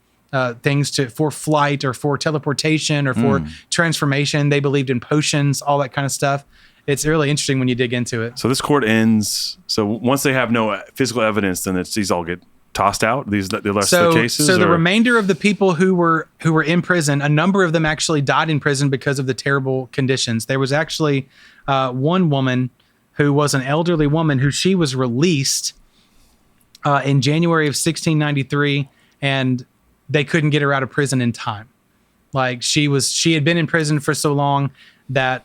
things for flight or for teleportation or for transformation. They believed in potions, all that kind of stuff. It's really interesting when you dig into it. So this court ends. So once they have no physical evidence, then these all get tossed out. The rest of the cases. So the remainder of the people who were in prison, a number of them actually died in prison because of the terrible conditions. There was actually one woman who was an elderly woman who she was released in January of 1693. and they couldn't get her out of prison in time. Like she had been in prison for so long that,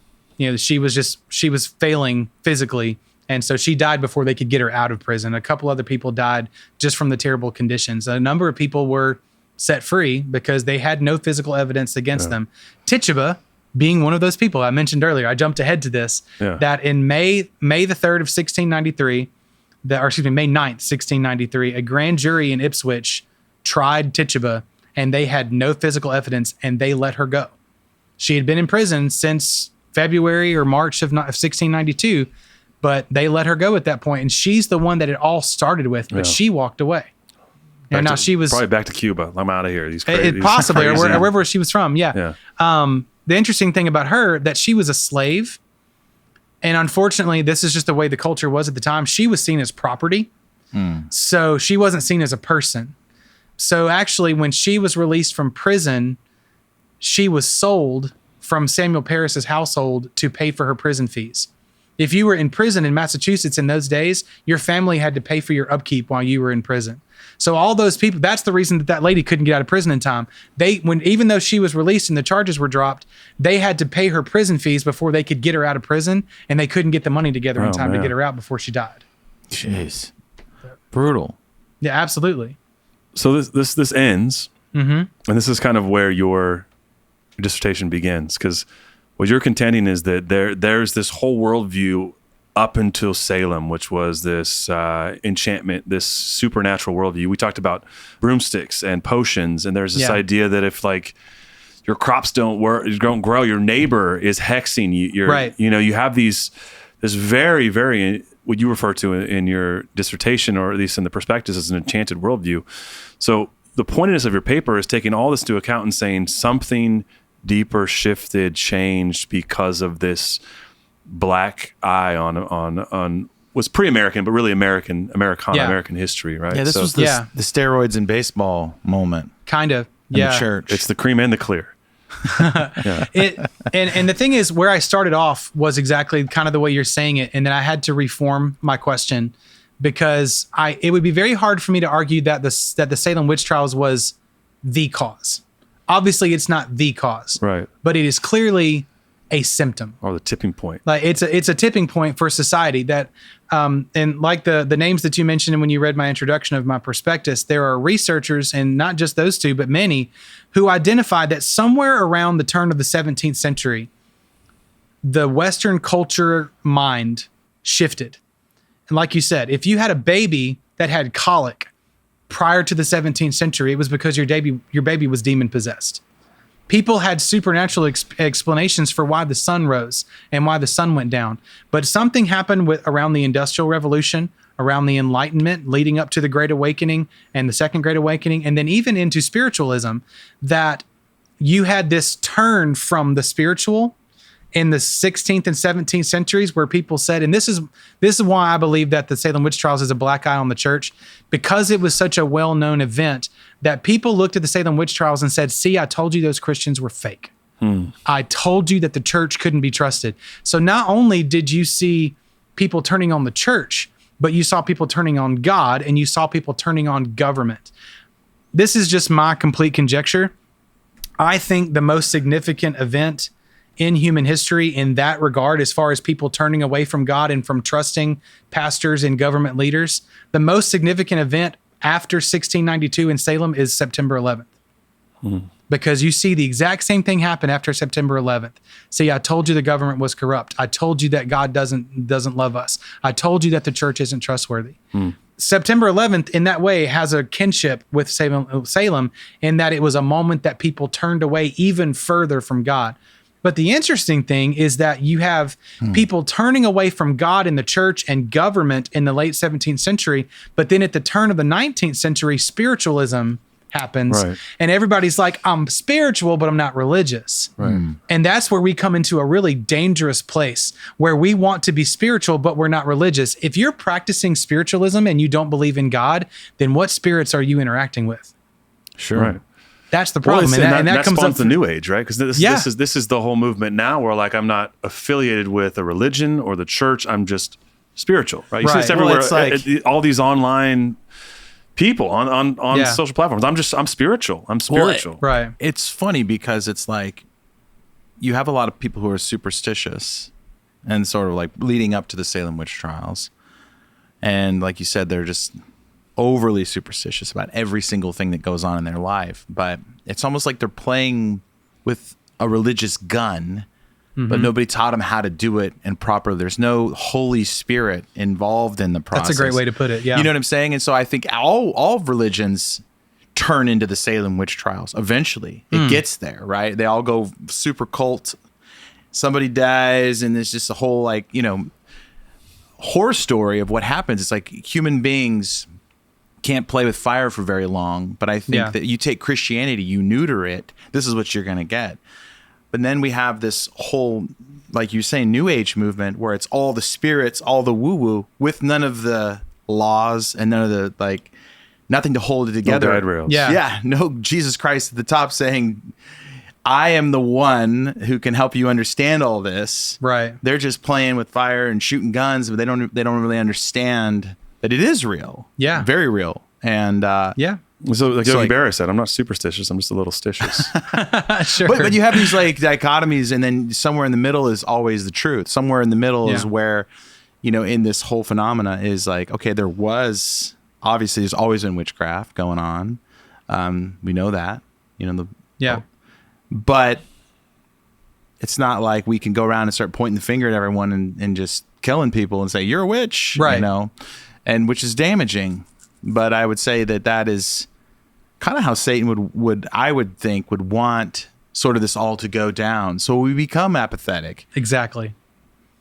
she was failing physically. And so she died before they could get her out of prison. A couple other people died just from the terrible conditions. A number of people were set free because they had no physical evidence against them. Tituba being one of those people I mentioned earlier. I jumped ahead to this, that in May the 3rd of 1693, May 9th, 1693, a grand jury in Ipswich tried Tituba, and they had no physical evidence, and they let her go. She had been in prison since February or March of 1692, but they let her go at that point, and she's the one that it all started with, but she walked away. And now she was probably back to Cuba. I'm out of here. Possibly, or wherever she was from. Yeah. The interesting thing about her, that she was a slave, and unfortunately, this is just the way the culture was at the time. She was seen as property, so she wasn't seen as a person. So actually, when she was released from prison, she was sold from Samuel Parris's household to pay for her prison fees. If you were in prison in Massachusetts in those days, your family had to pay for your upkeep while you were in prison. So all those people, that's the reason that lady couldn't get out of prison in time. Even though she was released and the charges were dropped, they had to pay her prison fees before they could get her out of prison, and they couldn't get the money together in time to get her out before she died. Jeez. Brutal. Yeah, absolutely. So this ends, and this is kind of where your dissertation begins, because what you're contending is that there's this whole worldview up until Salem, which was this enchantment, this supernatural worldview. We talked about broomsticks and potions, and there's this idea that if like your crops don't grow, your neighbor is hexing you. Right. You have this very, very, what you refer to in your dissertation, or at least in the prospectus, as an enchanted worldview. So the pointedness of your paper is taking all this into account and saying something deeper shifted, changed because of this black eye on was pre-American, but really American history, right? Yeah, this was the steroids in baseball moment. Kind of. In the church. It's the cream and the clear. And the thing is, where I started off was exactly kind of the way you're saying it, and then I had to reform my question, because it would be very hard for me to argue that the Salem Witch Trials was the cause. Obviously, it's not the cause, right? But it is clearly a symptom, or the tipping point. Like it's a tipping point for society. That and like the names that you mentioned when you read my introduction of my prospectus, there are researchers, and not just those two, but many, who identified that somewhere around the turn of the 17th century, the Western culture mind shifted. And like you said, if you had a baby that had colic prior to the 17th century, it was because your baby was demon possessed. People had supernatural explanations for why the sun rose and why the sun went down. But something happened around the Industrial Revolution, around the Enlightenment, leading up to the Great Awakening and the Second Great Awakening, and then even into spiritualism, that you had this turn from the spiritual in the 16th and 17th centuries, where people said, and this is why I believe that the Salem Witch Trials is a black eye on the church, because it was such a well-known event, that people looked at the Salem Witch Trials and said, see, I told you those Christians were fake. I told you that the church couldn't be trusted. So not only did you see people turning on the church, but you saw people turning on God, and you saw people turning on government. This is just my complete conjecture. I think the most significant event in human history in that regard, as far as people turning away from God and from trusting pastors and government leaders, the most significant event after 1692 in Salem is September 11th. Because you see the exact same thing happen after September 11th. See, I told you the government was corrupt. I told you that God doesn't love us. I told you that the church isn't trustworthy. September 11th, in that way, has a kinship with Salem in that it was a moment that people turned away even further from God. But the interesting thing is that you have people turning away from God in the church and government in the late 17th century, but then at the turn of the 19th century, spiritualism happens, and everybody's like, I'm spiritual, but I'm not religious. And that's where we come into a really dangerous place, where we want to be spiritual, but we're not religious. If you're practicing spiritualism and you don't believe in God, then what spirits are you interacting with? Sure. Right. That's the problem, and that comes up the New Age, right? Because this is the whole movement now, where like I'm not affiliated with a religion or the church. I'm just spiritual, right? You see this everywhere. Well, it's like, all these online people on social platforms. I'm spiritual. Right. It's funny because it's like you have a lot of people who are superstitious and sort of like leading up to the Salem Witch Trials. And like you said, they're just overly superstitious about every single thing that goes on in their life. But it's almost like they're playing with a religious gun, but nobody taught them how to do it and properly. There's no Holy Spirit involved in the process. That's a great way to put it. Yeah. You know what I'm saying? And so I think all religions turn into the Salem Witch Trials. Eventually it gets there, right? They all go super cult. Somebody dies and there's just a whole like, horror story of what happens. It's like human beings can't play with fire for very long, but I think that you take Christianity, you neuter it, this is what you're going to get. But then we have this whole, like you say, New Age movement where it's all the spirits, all the woo-woo with none of the laws and none of the, like, nothing to hold it together. No guide rails. Yeah. No Jesus Christ at the top saying, I am the one who can help you understand all this. Right. They're just playing with fire and shooting guns, but they don't really understand that it is real. Yeah. Very real. And So like Yogi Berra said, I'm not superstitious. I'm just a little stitious. Sure. But you have these like dichotomies, and then somewhere in the middle is always the truth. Somewhere in the middle is where, in this whole phenomena is like, okay, there's always been witchcraft going on. We know that, but it's not like we can go around and start pointing the finger at everyone and just killing people and say, you're a witch, right. And which is damaging. But I would say that is kind of how Satan would want sort of this all to go down. So we become apathetic. Exactly.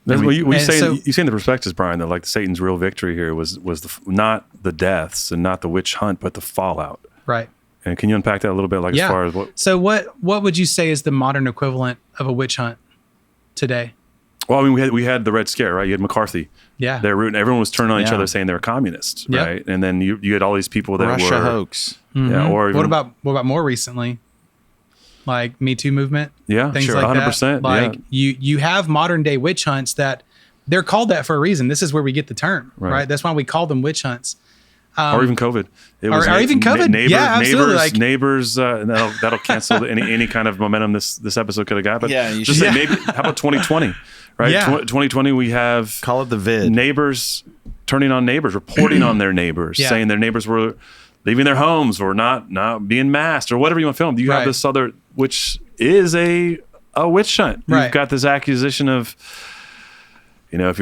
You say in the prospectus, Brian, that like Satan's real victory here was not the deaths and not the witch hunt, but the fallout. Right. And can you unpack that a little bit, like as far as what? So what would you say is the modern equivalent of a witch hunt today? Well, I mean, we had the Red Scare, right? You had McCarthy. Yeah. They're rooting. Everyone was turning on each other, saying they were communists, right? And then you had all these people that Russia were hoax. Mm-hmm. Yeah. Or even, what about more recently, like Me Too movement? Yeah, things sure, like 100%. That. Like you have modern day witch hunts that they're called that for a reason. This is where we get the term, right? That's why we call them witch hunts. Or even COVID. Or even COVID. Absolutely. Neighbors. And that'll cancel any kind of momentum this episode could have got. But say maybe. How about 2020? Right. Yeah. 2020. We have call it the vid. Neighbors turning on neighbors, reporting on their neighbors, saying their neighbors were leaving their homes or not being masked or whatever you want to film. You have this other, which is a witch hunt. You've got this accusation of, if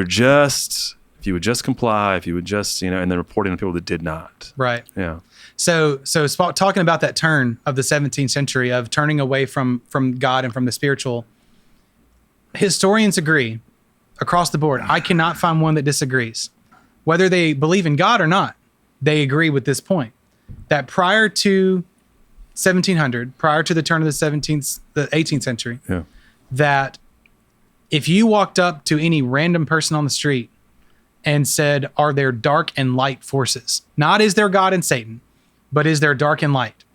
you would just comply, if you would just, and then reporting on people that did not. Right. Yeah. So talking about that turn of the 17th century of turning away from God and from the spiritual, historians agree across the board. I cannot find one that disagrees. Whether they believe in God or not, they agree with this point that prior to 1700, prior to the turn of the 18th century, that if you walked up to any random person on the street and said, are there dark and light forces? Not is there God and Satan, but is there dark and light?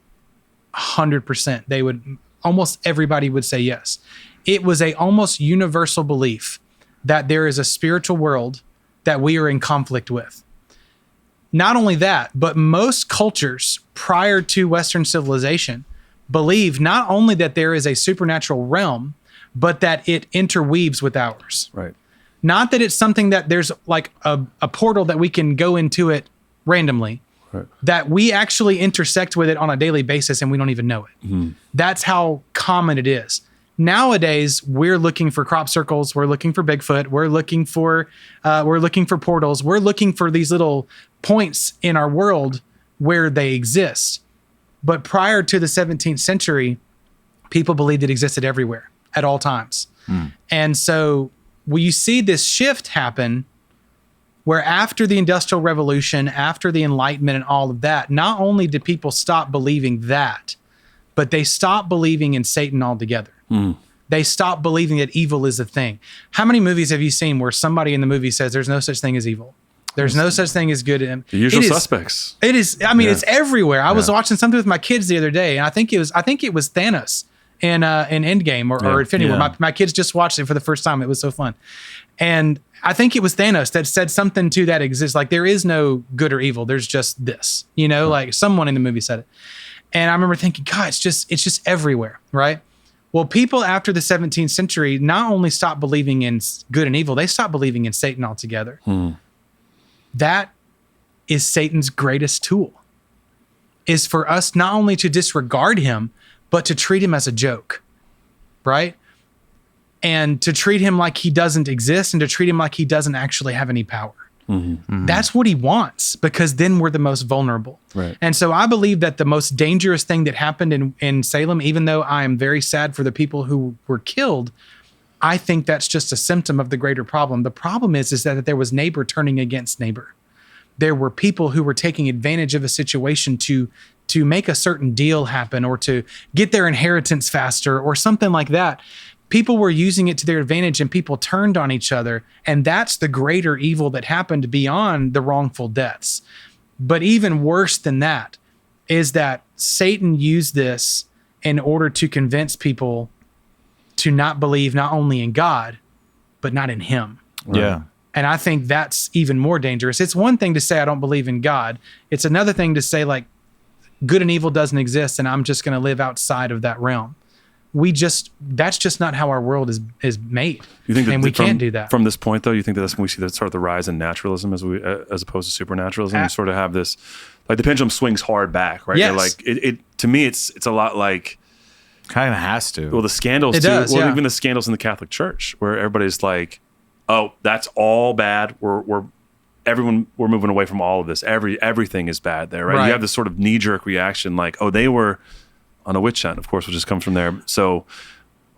100%. Almost everybody would say yes. It was a almost universal belief that there is a spiritual world that we are in conflict with. Not only that, but most cultures prior to Western civilization believe not only that there is a supernatural realm, but that it interweaves with ours. Right. Not that it's something that there's like a portal that we can go into it randomly, that we actually intersect with it on a daily basis and we don't even know it. Mm-hmm. That's how common it is. Nowadays, we're looking for crop circles. We're looking for Bigfoot. We're looking for portals. We're looking for these little points in our world where they exist. But prior to the 17th century, people believed it existed everywhere at all times. And so you see this shift happen where after the Industrial Revolution, after the Enlightenment and all of that, not only did people stop believing that, but they stopped believing in Satan altogether. They stopped believing that evil is a thing. How many movies have you seen where somebody in the movie says there's no such thing as evil? There's no such thing as good. The usual suspects. It is. I mean, it's everywhere. I was watching something with my kids the other day, and I think it was Thanos in Endgame or Infinity War. My kids just watched it for the first time. It was so fun. And I think it was Thanos that said something to that exists. Like, there is no good or evil. There's just this, like someone in the movie said it. And I remember thinking, God, it's just everywhere, right? Well, people after the 17th century not only stopped believing in good and evil, they stopped believing in Satan altogether. That is Satan's greatest tool, is for us not only to disregard him, but to treat him as a joke, right? And to treat him like he doesn't exist, and to treat him like he doesn't actually have any power. That's what he wants, because then we're the most vulnerable. Right. And so I believe that the most dangerous thing that happened in Salem, even though I am very sad for the people who were killed, I think that's just a symptom of the greater problem. The problem is that there was neighbor turning against neighbor. There were people who were taking advantage of a situation to make a certain deal happen, or to get their inheritance faster, or something like that. People were using it to their advantage, and people turned on each other. And that's the greater evil that happened beyond the wrongful deaths. But even worse than that is that Satan used this in order to convince people to not believe not only in God, but not in him. Yeah. And I think that's even more dangerous. It's one thing to say, I don't believe in God. It's another thing to say, like, good and evil doesn't exist, and I'm just going to live outside of that realm. That's just not how our world is made. You think that, and we can't do that. From this point, though, you think that that's when we see the rise in naturalism as opposed to supernaturalism? You sort of have this, like, the pendulum swings hard back, right? Yes. Like it to me, it's a lot like, kind of has to. well, the scandals It too. does, Well, yeah. even the scandals in the Catholic Church, where everybody's like, oh, that's all bad. We're moving away from all of this. Everything is bad there, right? Right. You have this sort of knee-jerk reaction, like, oh, they were on a witch hunt, of course, which just comes from there. So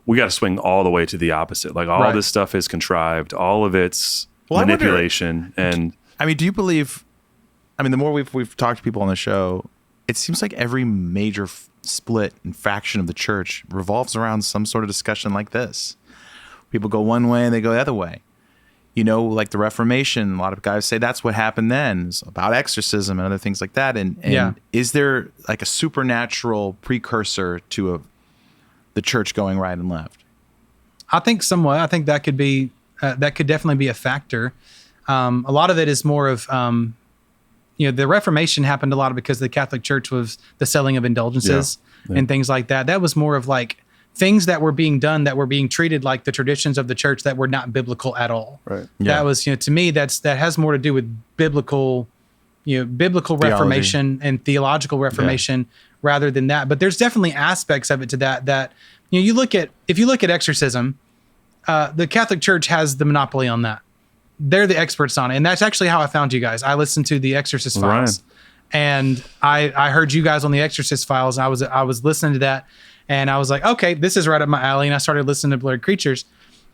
we got to swing all the way to the opposite. Like, all this stuff is contrived. All of it's manipulation. And I mean, do you believe? I mean, the more we've talked to people on the show, it seems like every major split and faction of the church revolves around some sort of discussion like this. People go one way and they go the other way. Like the Reformation, a lot of guys say that's what happened then. It's about exorcism and other things like that. And is there like a supernatural precursor to the church going right and left? I think somewhat. I think that could be that could definitely be a factor. A lot of it is more of the Reformation happened a lot because the Catholic Church was the selling of indulgences and things like that. That was more of like things that were being done that were being treated like the traditions of the church that were not biblical at all. Right. Yeah. That was, to me, that has more to do with biblical Reformation and theological Reformation rather than that. But there's definitely aspects of it to that if you look at exorcism, the Catholic Church has the monopoly on that. They're the experts on it. And that's actually how I found you guys. I listened to the Exorcist Files. And I heard you guys on the Exorcist Files. I was listening to that. And I was like, okay, this is right up my alley. And I started listening to Blurred Creatures.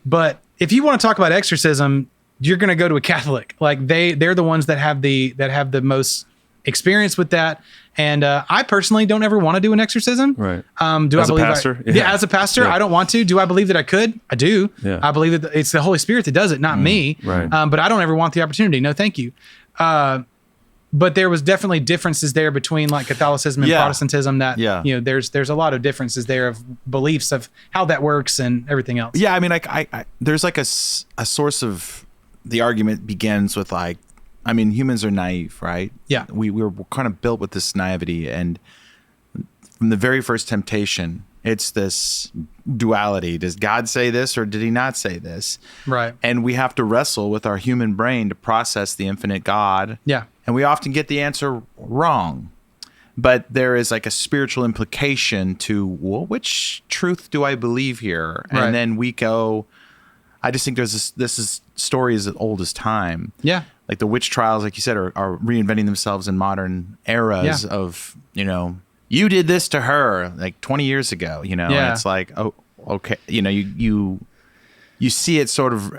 But if you want to talk about exorcism, you're going to go to a Catholic. Like they're the ones that have the most experience with that. And I personally don't ever want to do an exorcism. Right. Do as I believe a pastor? as a pastor, I don't want to. Do I believe that I could? I do. Yeah. I believe that it's the Holy Spirit that does it, not me. Right. But I don't ever want the opportunity. No, thank you. But there was definitely differences there between like Catholicism and Protestantism that, there's a lot of differences there of beliefs of how that works and everything else. Yeah. I mean, I there's like a source of the argument begins with like, I mean, humans are naive, right? Yeah. We were kind of built with this naivety. And from the very first temptation, it's this duality. Does God say this or did he not say this? Right. And we have to wrestle with our human brain to process the infinite God. Yeah. And we often get the answer wrong. But there is like a spiritual implication to, well, which truth do I believe here? And Right. then we go, I just think this is story as old as time. Yeah. Like the witch trials, like you said, are reinventing themselves in modern eras of, you did this to her like 20 years ago, and it's like, oh, okay. You see it sort of,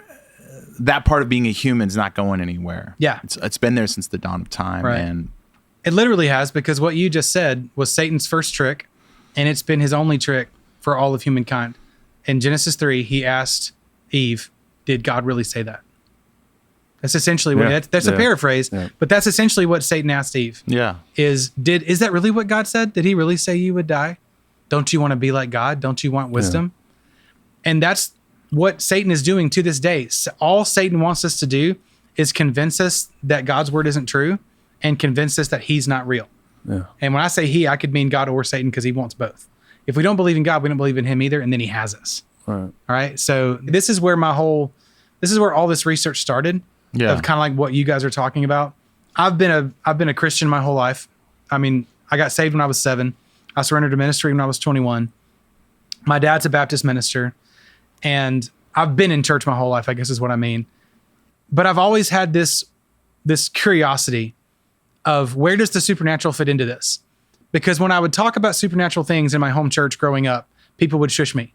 that part of being a human is not going anywhere. Yeah. It's been there since the dawn of time. Right. And it literally has, because what you just said was Satan's first trick, and it's been his only trick for all of humankind. In Genesis 3, he asked Eve, did God really say that? That's essentially what that's a paraphrase, but that's essentially what Satan asked Eve. Yeah. Is that really what God said? Did he really say you would die? Don't you want to be like God? Don't you want wisdom? And that's what Satan is doing to this day. All Satan wants us to do is convince us that God's word isn't true and convince us that he's not real. Yeah. And when I say he, I could mean God or Satan, because he wants both. If we don't believe in God, we don't believe in him either, and then he has us. Right. All right. So this is where all this research started. Yeah. Of kind of like what you guys are talking about. I've been a Christian my whole life. I mean, I got saved when I was 7. I surrendered to ministry when I was 21. My dad's a Baptist minister, and I've been in church my whole life, I guess is what I mean. But I've always had this curiosity of, where does the supernatural fit into this? Because when I would talk about supernatural things in my home church growing up, people would shush me,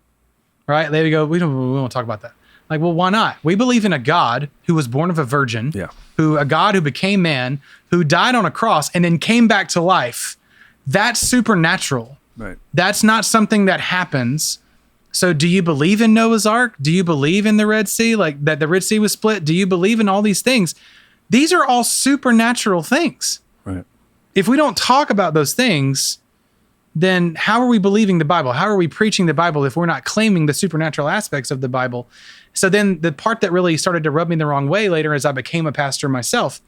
right? They would go, we don't talk about that. Like, well, why not? We believe in a God who was born of a virgin, a God who became man, who died on a cross and then came back to life. That's supernatural. Right. That's not something that happens. So do you believe in Noah's Ark? Do you believe in the Red Sea, like that the Red Sea was split? Do you believe in all these things? These are all supernatural things. Right. If we don't talk about those things, then how are we believing the Bible? How are we preaching the Bible if we're not claiming the supernatural aspects of the Bible? So then the part that really started to rub me the wrong way later, as I became a pastor myself,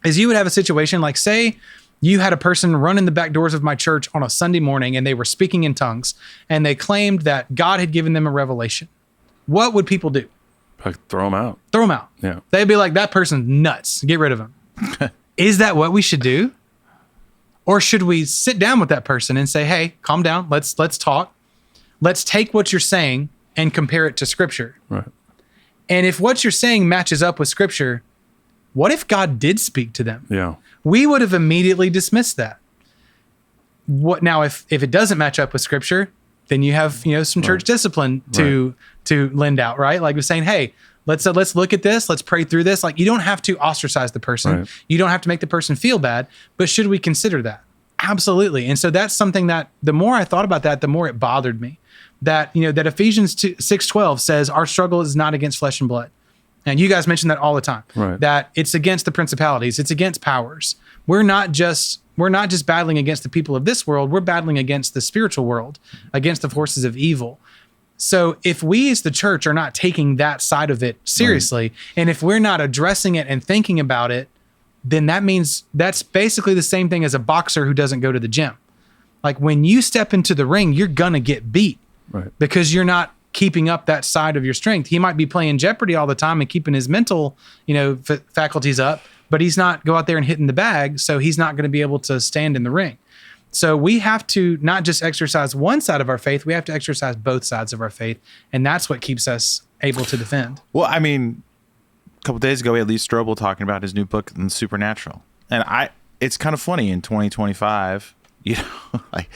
is you would have a situation like, say you had a person run in the back doors of my church on a Sunday morning and they were speaking in tongues and they claimed that God had given them a revelation. What would people do? Like, throw them out. Throw them out. Yeah. They'd be like, that person's nuts. Get rid of him. Is that what we should do? Or should we sit down with that person and say, hey, calm down. Let's talk. Let's take what you're saying and compare it to Scripture. Right. And if what you're saying matches up with Scripture, what if God did speak to them? Yeah. We would have immediately dismissed that. What now? If it doesn't match up with Scripture, then you have some church discipline to lend out, right? Like we're saying, hey, let's look at this. Let's pray through this. Like, you don't have to ostracize the person. Right. You don't have to make the person feel bad. But should we consider that? Absolutely. And so that's something that the more I thought about that, the more it bothered me. That that Ephesians 6:12 says our struggle is not against flesh and blood. And you guys mention that all the time. Right. That it's against the principalities, it's against powers. We're not just battling against the people of this world, we're battling against the spiritual world, against the forces of evil. So if we as the church are not taking that side of it seriously, and if we're not addressing it and thinking about it, then that means that's basically the same thing as a boxer who doesn't go to the gym. Like, when you step into the ring, you're gonna get beat. Right. Because you're not keeping up that side of your strength. He might be playing Jeopardy all the time and keeping his mental, faculties up, but he's not go out there and hitting the bag. So he's not going to be able to stand in the ring. So we have to not just exercise one side of our faith, we have to exercise both sides of our faith. And that's what keeps us able to defend. Well, I mean, a couple of days ago, we had Lee Strobel talking about his new book on Supernatural. And it's kind of funny in 2025, like,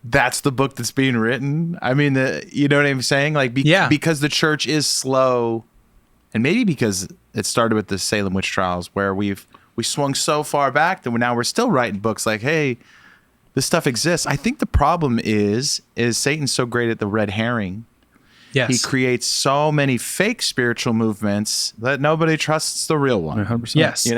that's the book that's being written. I mean, you know what I'm saying? Like, because the church is slow, and maybe because it started with the Salem Witch Trials, where we swung so far back that now we're still writing books like, hey, this stuff exists. I think the problem is Satan's so great at the red herring. Yes. He creates so many fake spiritual movements that nobody trusts the real one. 100%. Yes,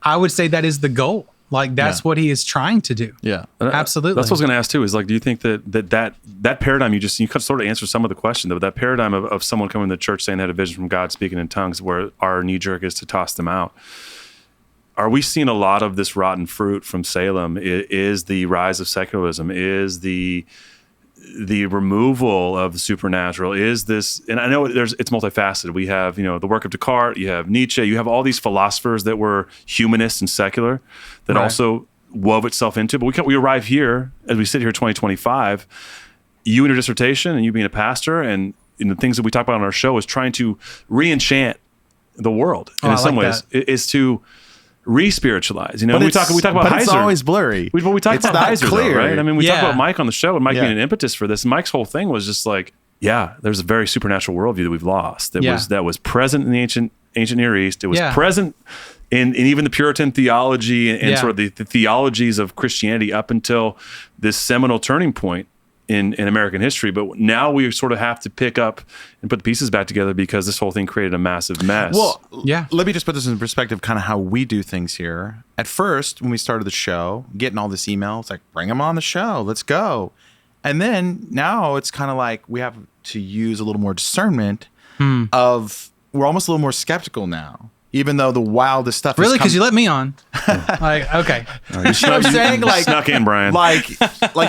I would say that is the goal. Like, that's what he is trying to do. Yeah, absolutely. That's what I was going to ask too. Is like, do you think that paradigm you could sort of answer some of the question though? That paradigm of someone coming to the church saying they had a vision from God, speaking in tongues, where our knee jerk is to toss them out. Are we seeing a lot of this rotten fruit from Salem? Is the rise of secularism? Is the removal of the supernatural? Is this? And I know it's multifaceted. We have the work of Descartes. You have Nietzsche. You have all these philosophers that were humanists and secular that also wove itself into. But we arrive here as we sit here, 2025. You in your dissertation and you being a pastor, and the things that we talk about on our show is trying to re-enchant the world. And in some ways, is to re-spiritualize. We talk about Heiser. It's always blurry. We talk about Heiser, clear, though, right? I mean, we talk about Mike on the show, and Mike being an impetus for this. Mike's whole thing was just like, there's a very supernatural worldview that we've lost. That was present in the ancient Near East. It was present in even the Puritan theology and sort of the theologies of Christianity up until this seminal turning point in American history. But now we sort of have to pick up and put the pieces back together because this whole thing created a massive mess. Well, let me just put this in perspective, kind of how we do things here. At first, when we started the show, getting all this email, it's like, bring them on the show. Let's go. And then now it's kind of like we have to use a little more discernment we're almost a little more skeptical now. Even though the wildest stuff really, because you let me on. Like, okay. You know what I'm saying? Like, snuck in, Brian. Like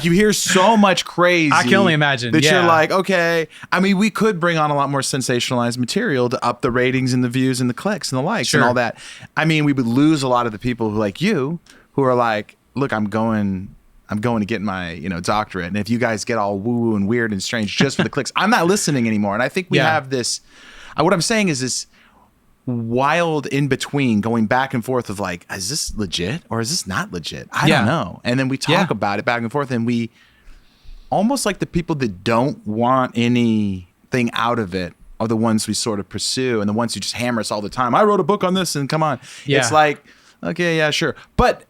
you hear so much crazy. I can only imagine. That you're like, okay. I mean, we could bring on a lot more sensationalized material to up the ratings and the views and the clicks and the likes and all that. I mean, we would lose a lot of the people who like you, who are like, look, I'm going to get my, doctorate. And if you guys get all woo-woo and weird and strange just for the clicks, I'm not listening anymore. And I think we have this, what I'm saying is this wild in between, going back and forth of like, is this legit or is this not legit? I don't know. And then we talk about it back and forth, and we almost like the people that don't want anything out of it are the ones we sort of pursue, and the ones who just hammer us all the time. I wrote a book on this, and come on. It's like, okay, yeah, sure. But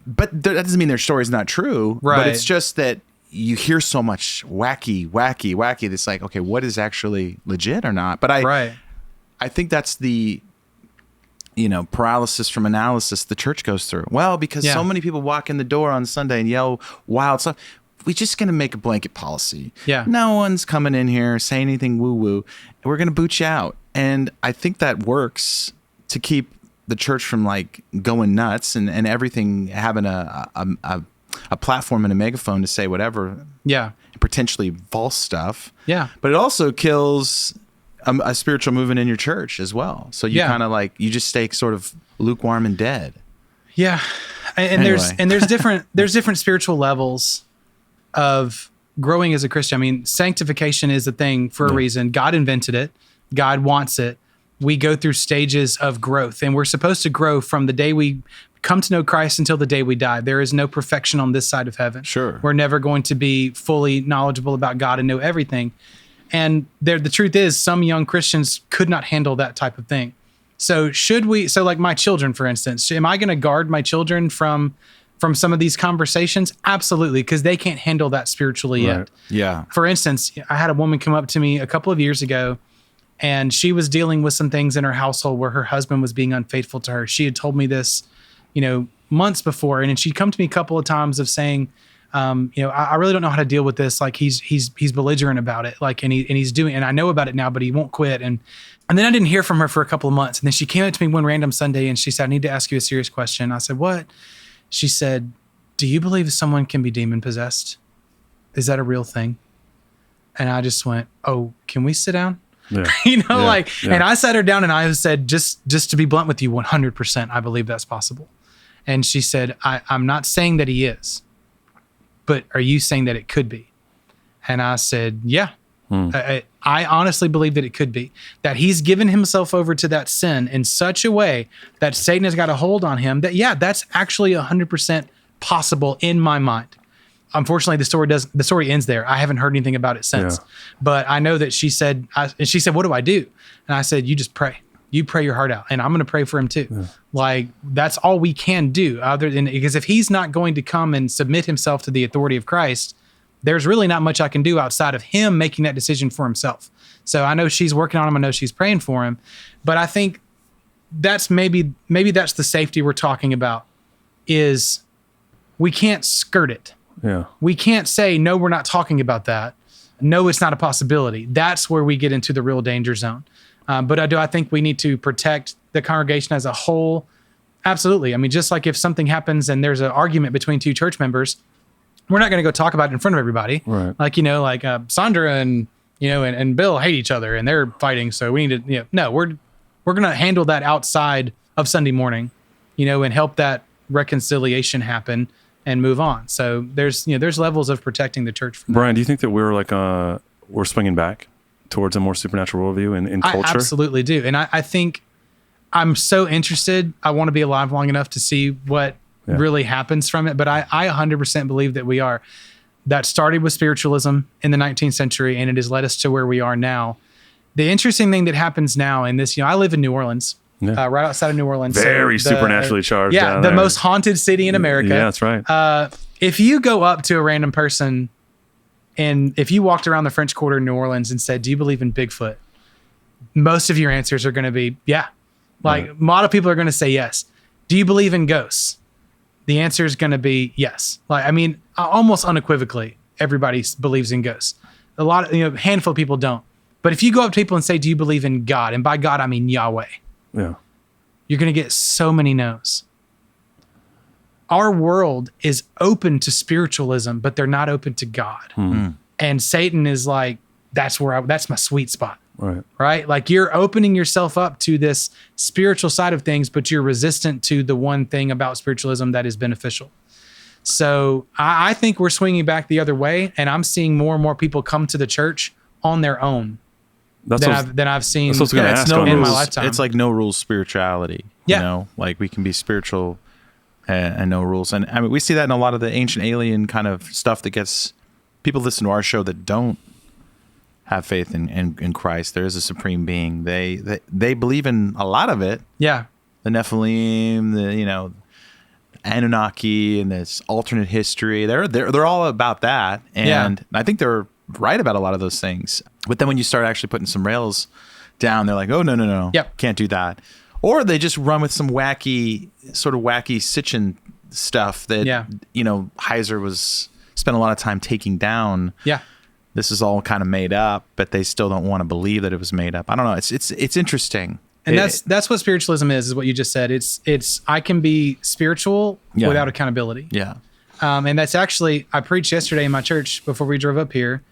that doesn't mean their story's not true. Right. But it's just that you hear so much wacky. That's like, okay, what is actually legit or not? But I think that's the paralysis from analysis the church goes through. Well, because so many people walk in the door on Sunday and yell wild stuff, we're just going to make a blanket policy. Yeah. No one's coming in here saying anything woo-woo. We're going to boot you out. And I think that works to keep the church from like going nuts and everything having a platform and a megaphone to say whatever. Yeah. Potentially false stuff. Yeah. But it also kills a spiritual movement in your church as well. So you kind of like, you just stay sort of lukewarm and dead. Yeah. And there's different spiritual levels of growing as a Christian. I mean, sanctification is a thing for a reason. God invented it. God wants it. We go through stages of growth, and we're supposed to grow from the day we come to know Christ until the day we die. There is no perfection on this side of heaven. Sure. We're never going to be fully knowledgeable about God and know everything. And the truth is, some young Christians could not handle that type of thing. So like my children, for instance, am I going to guard my children from some of these conversations? Absolutely, because they can't handle that spiritually yet. Yeah. For instance, I had a woman come up to me a couple of years ago, and she was dealing with some things in her household where her husband was being unfaithful to her. She had told me this, months before, and she'd come to me a couple of times of saying, I really don't know how to deal with this. Like he's belligerent about it. Like, and he's doing, and I know about it now, but he won't quit. And then I didn't hear from her for a couple of months. And then she came up to me one random Sunday and she said, I need to ask you a serious question. I said, what? She said, do you believe someone can be demon possessed? Is that a real thing? And I just went, oh, can we sit down? Yeah. And I sat her down and I said, just to be blunt with you, 100%, I believe that's possible. And she said, I'm not saying that he is, but are you saying that it could be? And I said, yeah. I honestly believe that it could be. That he's given himself over to that sin in such a way that Satan has got a hold on him that, that's actually 100% possible in my mind. Unfortunately, the story ends there. I haven't heard anything about it since. Yeah. But I know that she said, what do I do? And I said, you just pray. You pray your heart out, and I'm going to pray for him too. Yeah. Like, that's all we can do, other than, because if he's not going to come and submit himself to the authority of Christ, there's really not much I can do outside of him making that decision for himself. So I know she's working on him. I know she's praying for him, but I think that's maybe that's the safety we're talking about, is we can't skirt it. Yeah. We can't say, no, we're not talking about that. No, it's not a possibility. That's where we get into the real danger zone. But I think we need to protect the congregation as a whole. Absolutely. I mean, just like if something happens and there's an argument between two church members, we're not going to go talk about it in front of everybody. Right. Like, Sandra and Bill hate each other and they're fighting. So we need to, no, we're going to handle that outside of Sunday morning, and help that reconciliation happen and move on. So there's levels of protecting the church from Brian, do you think that we're swinging back towards a more supernatural worldview in culture? I absolutely do. And I think I'm so interested. I want to be alive long enough to see what really happens from it. But I 100% believe that we are. That started with spiritualism in the 19th century, and it has led us to where we are now. The interesting thing that happens now in this, I live in New Orleans, right outside of New Orleans. Very supernaturally charged. Yeah, down the there. Most haunted city in America. Yeah, that's right. If you go up to a random person, and if you walked around the French Quarter in New Orleans and said, do you believe in Bigfoot? Most of your answers are going to be, yeah. Like, a lot of people are going to say yes. Do you believe in ghosts? The answer is going to be yes. Like, I mean, almost unequivocally, everybody believes in ghosts. Handful of people don't. But if you go up to people and say, do you believe in God? And by God, I mean Yahweh. Yeah. You're going to get so many no's. Our world is open to spiritualism, but they're not open to God. Mm-hmm. And Satan is like, that's my sweet spot. Right. Like you're opening yourself up to this spiritual side of things, but you're resistant to the one thing about spiritualism that is beneficial. So I think we're swinging back the other way, and I'm seeing more and more people come to the church on their own than I've seen in my lifetime. It's like no rules spirituality. Yeah. You know, like we can be spiritual and no rules. And I mean, we see that in a lot of the ancient alien kind of stuff that gets people listen to our show that don't have faith in Christ. There is a supreme being. They believe in a lot of it. Yeah. The Nephilim, the Anunnaki, and this alternate history. They're all about that. And I think they're right about a lot of those things. But then when you start actually putting some rails down, they're like, oh, no. Yep. Can't do that. Or they just run with some wacky Sitchin stuff that, Heiser spent a lot of time taking down. Yeah. This is all kind of made up, but they still don't want to believe that it was made up. I don't know. It's interesting. And that's what spiritualism is what you just said. It's I can be spiritual without accountability. Yeah. And that's actually, I preached yesterday in my church before we drove up here.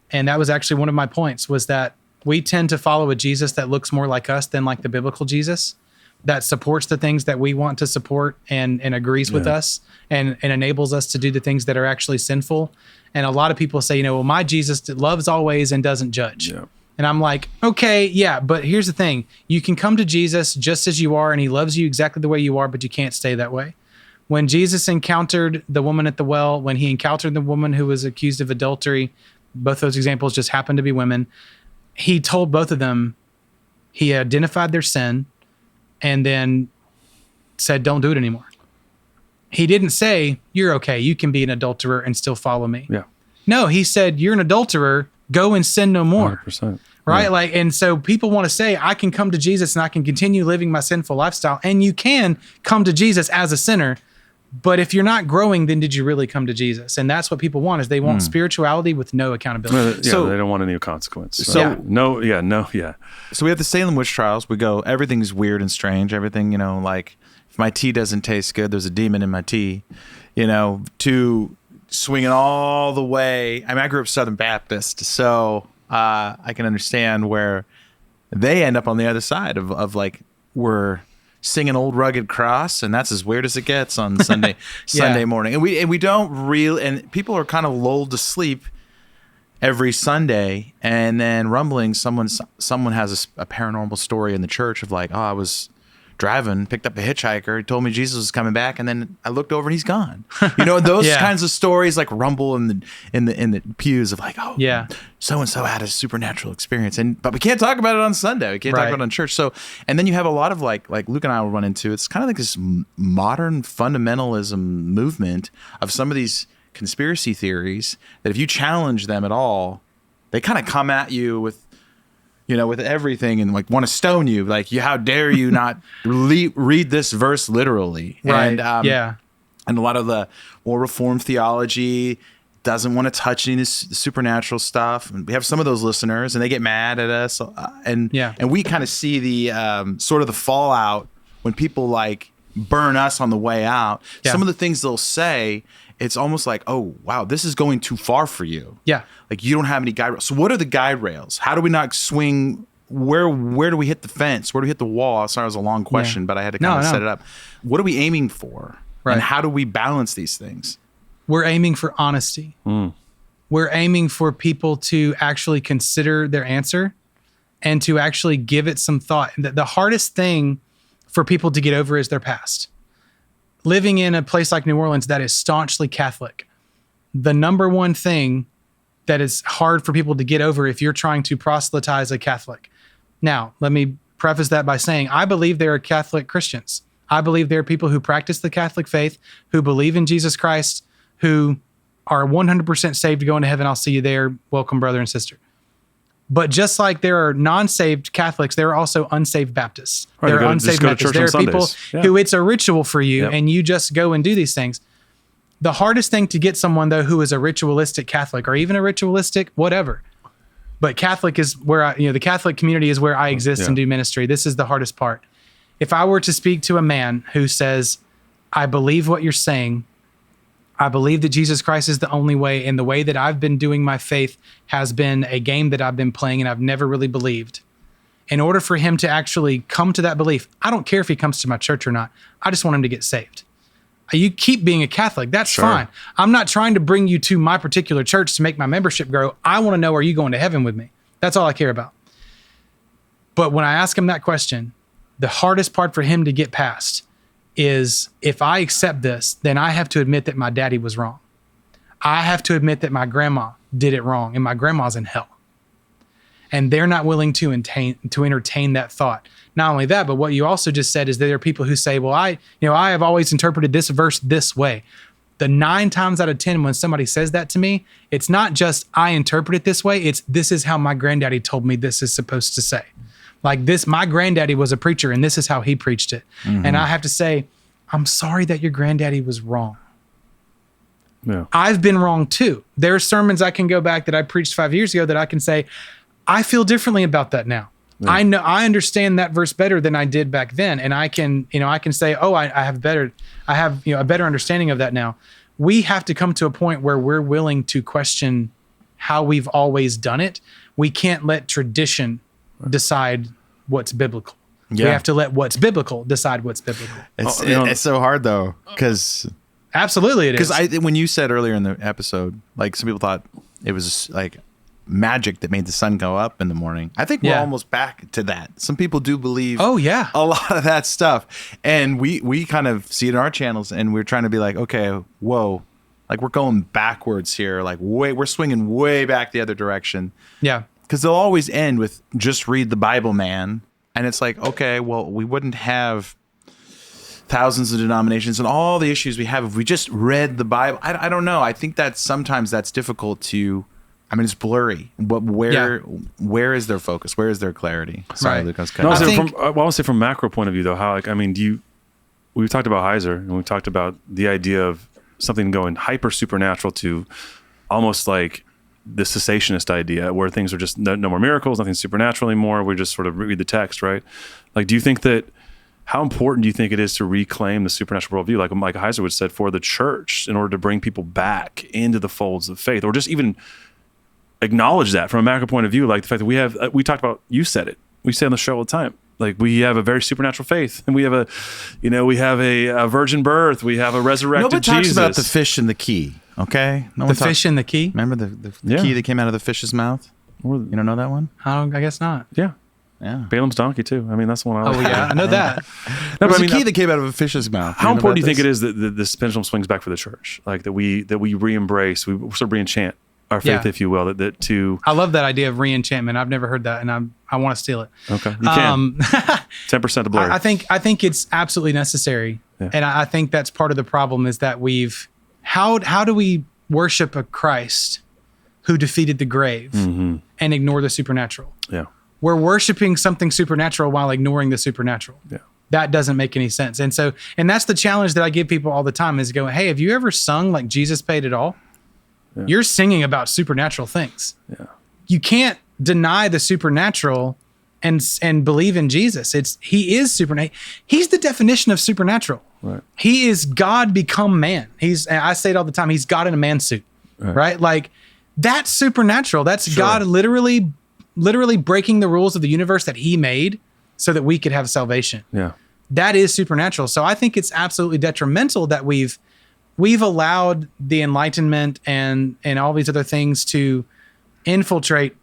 And that was actually one of my points, was that we tend to follow a Jesus that looks more like us than like the biblical Jesus, that supports the things that we want to support and agrees with us and enables us to do the things that are actually sinful. And a lot of people say, well, my Jesus loves always and doesn't judge. Yeah. And I'm like, okay, yeah, but here's the thing. You can come to Jesus just as you are, and he loves you exactly the way you are, but you can't stay that way. When Jesus encountered the woman at the well, when he encountered the woman who was accused of adultery, both those examples just happened to be women, he told both of them, he identified their sin and then said, don't do it anymore. He didn't say, you're okay, you can be an adulterer and still follow me. Yeah. No, he said, you're an adulterer, go and sin no more. 100%. Right? Yeah. Like, and so people want to say, I can come to Jesus and I can continue living my sinful lifestyle. And you can come to Jesus as a sinner. But if you're not growing, then did you really come to Jesus? And that's what people want, is they want spirituality with no accountability. So they don't want any consequence. So So we have the Salem Witch Trials. We go, everything's weird and strange. Everything, like if my tea doesn't taste good, there's a demon in my tea, to swinging all the way. I mean, I grew up Southern Baptist, so I can understand where they end up on the other side of like, we're singing Old Rugged Cross, and that's as weird as it gets on Sunday morning. And we don't really, and people are kind of lulled to sleep every Sunday, and then rumbling, someone has a paranormal story in the church of like, I was driving, picked up a hitchhiker, he told me Jesus was coming back, and then I looked over and he's gone. Those kinds of stories like rumble in the pews of like, so and so had a supernatural experience, but we can't talk about it on Sunday. We can't talk about it in church. So, and then you have a lot of like Luke and I will run into. It's kind of like this modern fundamentalism movement of some of these conspiracy theories that if you challenge them at all, they kind of come at you with everything and like want to stone you. Like, how dare you not read this verse literally? Right. And, and a lot of the more reformed theology doesn't want to touch any of this supernatural stuff. And we have some of those listeners and they get mad at us. And we kind of see the sort of the fallout when people like burn us on the way out. Yeah. Some of the things they'll say, it's almost like, oh, wow, this is going too far for you. Yeah. Like, you don't have any guide rails. So what are the guide rails? How do we not swing? Where do we hit the fence? Where do we hit the wall? Sorry, it was a long question, but I had to kind of set it up. What are we aiming for? Right. And how do we balance these things? We're aiming for honesty. We're aiming for people to actually consider their answer and to actually give it some thought. The hardest thing for people to get over is their past. Living in a place like New Orleans that is staunchly Catholic, the number one thing that is hard for people to get over if you're trying to proselytize a Catholic. Now, let me preface that by saying I believe there are Catholic Christians. I believe there are people who practice the Catholic faith, who believe in Jesus Christ, who are 100% saved to go into heaven. I'll see you there. Welcome, brother and sister. But just like there are non-saved Catholics, there are also unsaved Baptists. Right, there are unsaved Baptists. There are people who it's a ritual for you and you just go and do these things. The hardest thing to get someone, though, who is a ritualistic Catholic or even a ritualistic whatever, but Catholic is where the Catholic community is where I exist and do ministry. This is the hardest part. If I were to speak to a man who says, I believe what you're saying, I believe that Jesus Christ is the only way, and the way that I've been doing my faith has been a game that I've been playing and I've never really believed. In order for him to actually come to that belief, I don't care if he comes to my church or not. I just want him to get saved. You keep being a Catholic. That's fine. I'm not trying to bring you to my particular church to make my membership grow. I want to know, are you going to heaven with me? That's all I care about. But when I ask him that question, the hardest part for him to get past is, if I accept this, then I have to admit that my daddy was wrong. I have to admit that my grandma did it wrong and my grandma's in hell. And they're not willing to entertain that thought. Not only that, but what you also just said is that there are people who say, well, I have always interpreted this verse this way. The 9 times out of 10, when somebody says that to me, it's not just I interpret it this way. It's this is how my granddaddy told me this is supposed to say. Like this, my granddaddy was a preacher and this is how he preached it. Mm-hmm. And I have to say, I'm sorry that your granddaddy was wrong. Yeah. I've been wrong too. There are sermons I can go back that I preached 5 years ago that I can say, I feel differently about that now. Yeah. I understand that verse better than I did back then. And I can say, oh, I have a better understanding of that now. We have to come to a point where we're willing to question how we've always done it. We can't let tradition decide what's biblical. Yeah. We have to let what's biblical decide what's biblical. It's so hard though, because absolutely it is. Because when you said earlier in the episode, like some people thought it was like magic that made the sun go up in the morning. I think we're almost back to that. Some people do believe a lot of that stuff. And we kind of see it in our channels and we're trying to be like, okay, whoa, like we're going backwards here. Like we're swinging way back the other direction. Yeah. Because they'll always end with just read the Bible, man. And it's like, okay, well, we wouldn't have thousands of denominations and all the issues we have if we just read the Bible. I don't know. I think that sometimes that's difficult to, I mean, it's blurry. But where is their focus? Where is their clarity? Sorry, Luke, I want to say from a macro point of view, though, how, like, I mean, we've talked about Heiser and we've talked about the idea of something going hyper supernatural to almost like the cessationist idea where things are just no more miracles, nothing supernatural anymore. We just sort of read the text, right? Like, do you think that, how important do you think it is to reclaim the supernatural worldview, like Mike Heiser would said, for the church in order to bring people back into the folds of faith, or just even acknowledge that from a macro point of view, like the fact that we talked about, you said it, we say on the show all the time, like we have a very supernatural faith, and we have a virgin birth, we have a resurrected Jesus. Nobody talks about the fish and the key, okay? The fish and the key? Remember the key that came out of the fish's mouth? You don't know that one? I guess not. Yeah. Yeah. Balaam's donkey too. I mean, that's the one I like. Oh yeah, I know that. No, but the key that came out of a fish's mouth. How important do you think it is that this pendulum swings back for the church? Like that we re-embrace, we sort of re-enchant our faith, if you will. I love that idea of re-enchantment. I've never heard that, and I want to steal it. Okay, you can. 10% of blurry. I think it's absolutely necessary, and I think that's part of the problem is that how do we worship a Christ who defeated the grave and ignore the supernatural? Yeah. We're worshiping something supernatural while ignoring the supernatural. Yeah. That doesn't make any sense. And that's the challenge that I give people all the time is going, hey, have you ever sung like Jesus paid it all? Yeah. You're singing about supernatural things. Yeah. You can't deny the supernatural and believe in Jesus. He is supernatural. He's the definition of supernatural. Right. He is God become man. I say it all the time. He's God in a man suit, right? Like that's supernatural. That's God literally breaking the rules of the universe that he made so that we could have salvation. Yeah. That is supernatural. So I think it's absolutely detrimental that we've allowed the Enlightenment and all these other things to infiltrate,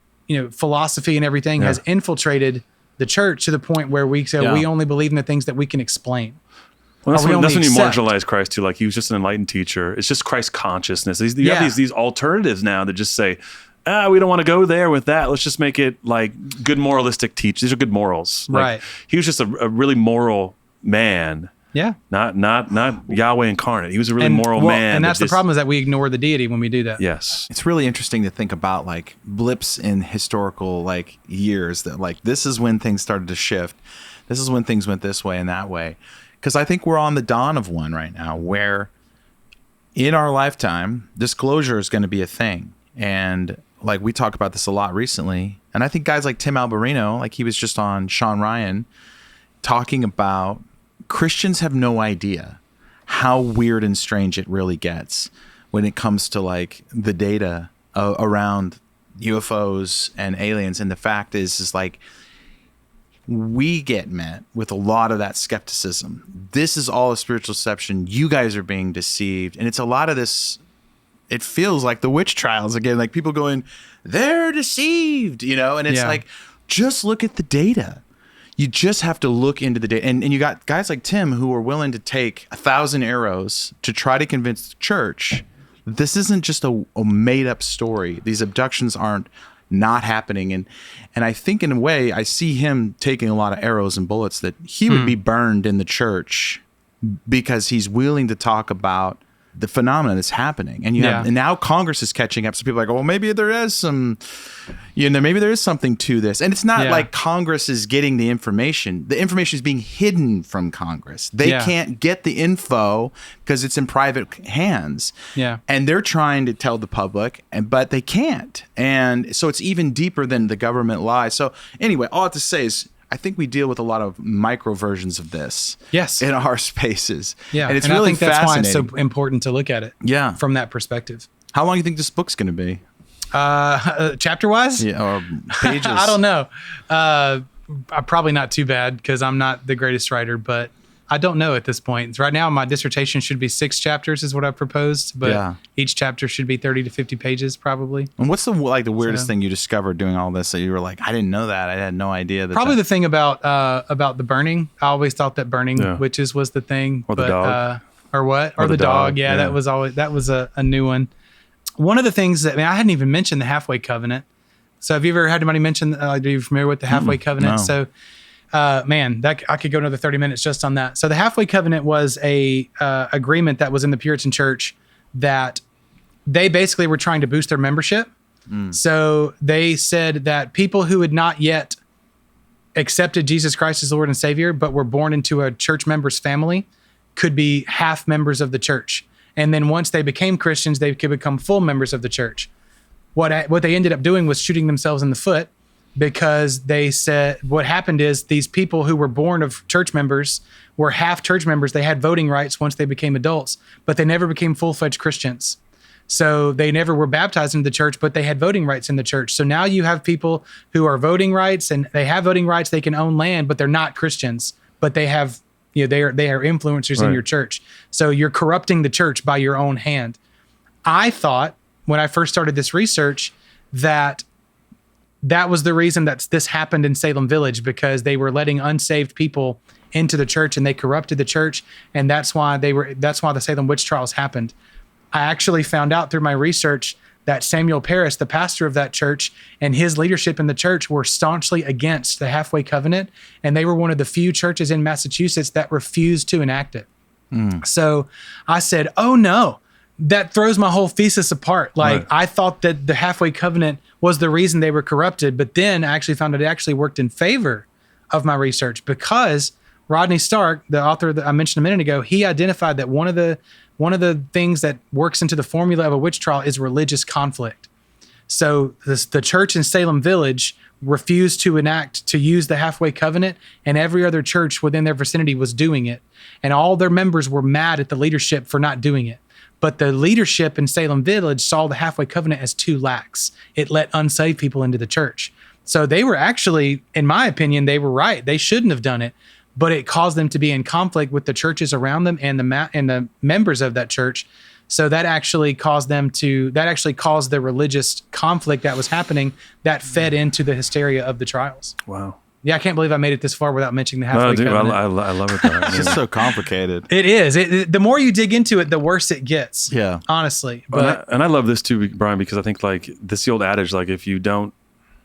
philosophy and everything has infiltrated the church to the point where we say we only believe in the things that we can explain. Well, that's when you marginalize Christ too. Like he was just an enlightened teacher. It's just Christ consciousness. You have these alternatives now that just say, we don't want to go there with that. Let's just make it like good moralistic teach. These are good morals. Like, right. He was just a really moral man. Yeah. Not Yahweh incarnate. He was a really moral man. And that's the problem is that we ignore the deity when we do that. Yes. It's really interesting to think about like blips in historical like years that like this is when things started to shift. This is when things went this way and that way. Because I think we're on the dawn of one right now where in our lifetime, disclosure is going to be a thing. And like we talk about this a lot recently. And I think guys like Tim Alberino, like he was just on Sean Ryan, talking about Christians have no idea how weird and strange it really gets when it comes to like the data around UFOs and aliens. And the fact is like, we get met with a lot of that skepticism. This is all a spiritual deception. You guys are being deceived. And it's a lot of this, it feels like the witch trials again, like people going, they're deceived, you know? And it's like, just look at the data. You just have to look into the data. And you got guys like Tim who are willing to take 1,000 arrows to try to convince the church this isn't just a made up story. These abductions aren't not happening. And I think in a way, I see him taking a lot of arrows and bullets that he would be burned in the church because he's willing to talk about the phenomenon that's happening. And and now Congress is catching up. So people are like, well, maybe there is some, maybe there is something to this. And it's not like Congress is getting the information. The information is being hidden from Congress. They can't get the info because it's in private hands. Yeah. And they're trying to tell the public, but they can't. And so it's even deeper than the government lie. So anyway, all I have to say is, I think we deal with a lot of micro versions of this in our spaces. Yeah. And it's really I think that's why it's so important to look at it from that perspective. How long do you think this book's going to be? Chapter-wise? Yeah, or pages? I don't know. Probably not too bad because I'm not the greatest writer, but I don't know at this point. Right now, my dissertation should be 6 chapters is what I proposed, but each chapter should be 30 to 50 pages probably. And what's the weirdest thing you discovered doing all this that you were like, I didn't know that. I had no idea. Probably the thing about the burning. I always thought that burning witches was the thing. Or the dog. Or what? Or the dog. Yeah, that was a new one. One of the things that, I hadn't even mentioned the halfway covenant. So have you ever had anybody mention, are you familiar with the halfway covenant? No. So that I could go another 30 minutes just on that. So the halfway covenant was a agreement that was in the Puritan church that they basically were trying to boost their membership. So they said that people who had not yet accepted Jesus Christ as Lord and Savior, but were born into a church member's family, could be half members of the church. And then once they became Christians, they could become full members of the church. What they ended up doing was shooting themselves in the foot, because they said what happened is these people who were born of church members were half church members. They had voting rights once they became adults, but they never became full-fledged Christians. So they never were baptized into the church, but they had voting rights in the church. So now you have people who are voting rights and they have voting rights. They can own land, but they're not Christians, but they have, they are influencers in your church. So you're corrupting the church by your own hand. I thought when I first started this research that was the reason that this happened in Salem Village, because they were letting unsaved people into the church and they corrupted the church. And that's why the Salem Witch Trials happened. I actually found out through my research that Samuel Parris, the pastor of that church, and his leadership in the church were staunchly against the halfway covenant. And they were one of the few churches in Massachusetts that refused to enact it. So I said, oh no, that throws my whole thesis apart. I thought that the halfway covenant was the reason they were corrupted, but then I actually found it actually worked in favor of my research, because Rodney Stark, the author that I mentioned a minute ago, he identified that one of the things that works into the formula of a witch trial is religious conflict. So the church in Salem Village refused to use the halfway covenant, and every other church within their vicinity was doing it. And all their members were mad at the leadership for not doing it. But the leadership in Salem Village saw the halfway covenant as too lax. It let unsaved people into the church. So they were actually, in my opinion, they were right. They shouldn't have done it, but it caused them to be in conflict with the churches around them and the members of that church. So that actually caused the religious conflict that was happening that fed into the hysteria of the trials. Wow. Yeah, I can't believe I made it this far without mentioning the halfway covenant. I love it. Though. It's just so complicated. It is. The more you dig into it, the worse it gets. Yeah, honestly. But and I love this too, Brian, because I think this the old adage, if you don't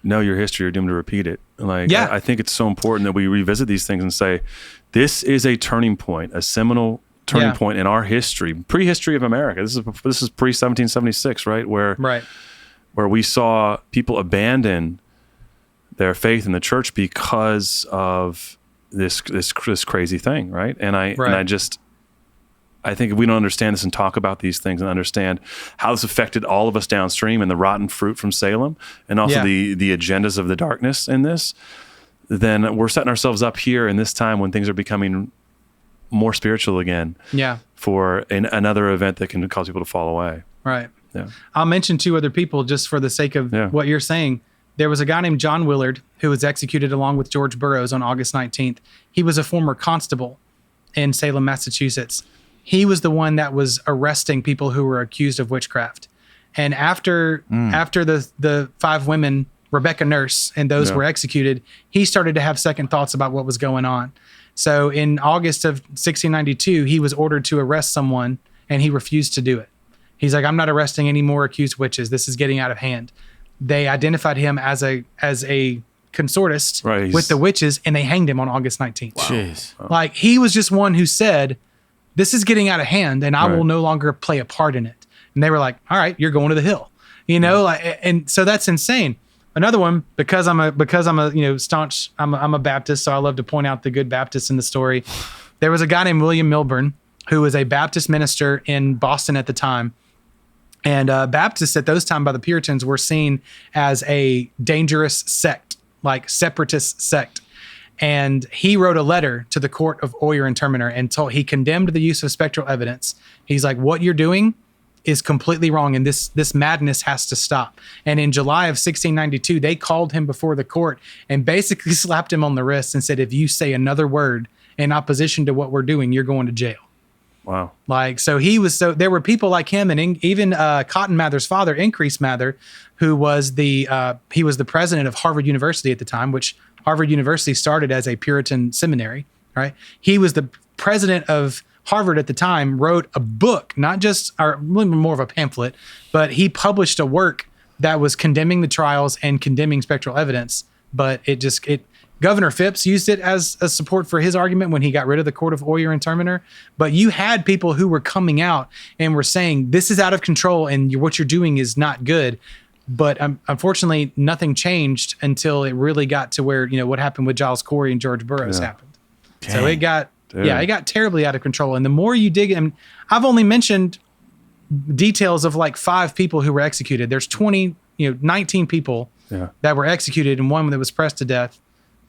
know your history, you're doomed to repeat it. I think it's so important that we revisit these things and say, this is a turning point, a seminal turning point in our history, prehistory of America. This is pre 1776, right? Where we saw people abandon their faith in the church because of this crazy thing, right? And I I think if we don't understand this and talk about these things and understand how this affected all of us downstream and the rotten fruit from Salem and also the agendas of the darkness in this, then we're setting ourselves up here in this time when things are becoming more spiritual again. Yeah. For another event that can cause people to fall away. Right. Yeah. I'll mention 2 other people just for the sake of what you're saying. There was a guy named John Willard who was executed along with George Burroughs on August 19th. He was a former constable in Salem, Massachusetts. He was the one that was arresting people who were accused of witchcraft. And after the 5 women, Rebecca Nurse, and those were executed, he started to have second thoughts about what was going on. So in August of 1692, he was ordered to arrest someone, and he refused to do it. He's like, I'm not arresting any more accused witches. This is getting out of hand. They identified him as a consortist with the witches, and they hanged him on August 19th. Wow. Jeez. Like, he was just one who said, this is getting out of hand, and I will no longer play a part in it. And they were like, all right, you're going to the hill. You know, and so that's insane. Another one, because I'm a staunch, I'm a Baptist, so I love to point out the good Baptists in the story. There was a guy named William Milburn who was a Baptist minister in Boston at the time. And Baptists at those time by the Puritans were seen as a dangerous sect, like separatist sect. And he wrote a letter to the court of Oyer and Terminer and he condemned the use of spectral evidence. He's like, what you're doing is completely wrong, and this madness has to stop. And in July of 1692, they called him before the court and basically slapped him on the wrist and said, if you say another word in opposition to what we're doing, you're going to jail. Wow. Like, so there were people like him, and even Cotton Mather's father, Increase Mather, who was he was the president of Harvard University at the time, which Harvard University started as a Puritan seminary, right? He was the president of Harvard at the time, wrote a book, not just, or more of a pamphlet, but he published a work that was condemning the trials and condemning spectral evidence. But Governor Phipps used it as a support for his argument when he got rid of the court of Oyer and Terminer. But you had people who were coming out and were saying, this is out of control and what you're doing is not good. But unfortunately, nothing changed until it really got to where, what happened with Giles Corey and George Burroughs happened. Dang. So it got terribly out of control. And the more you dig in, I've only mentioned details of like 5 people who were executed. There's 19 people that were executed and one that was pressed to death.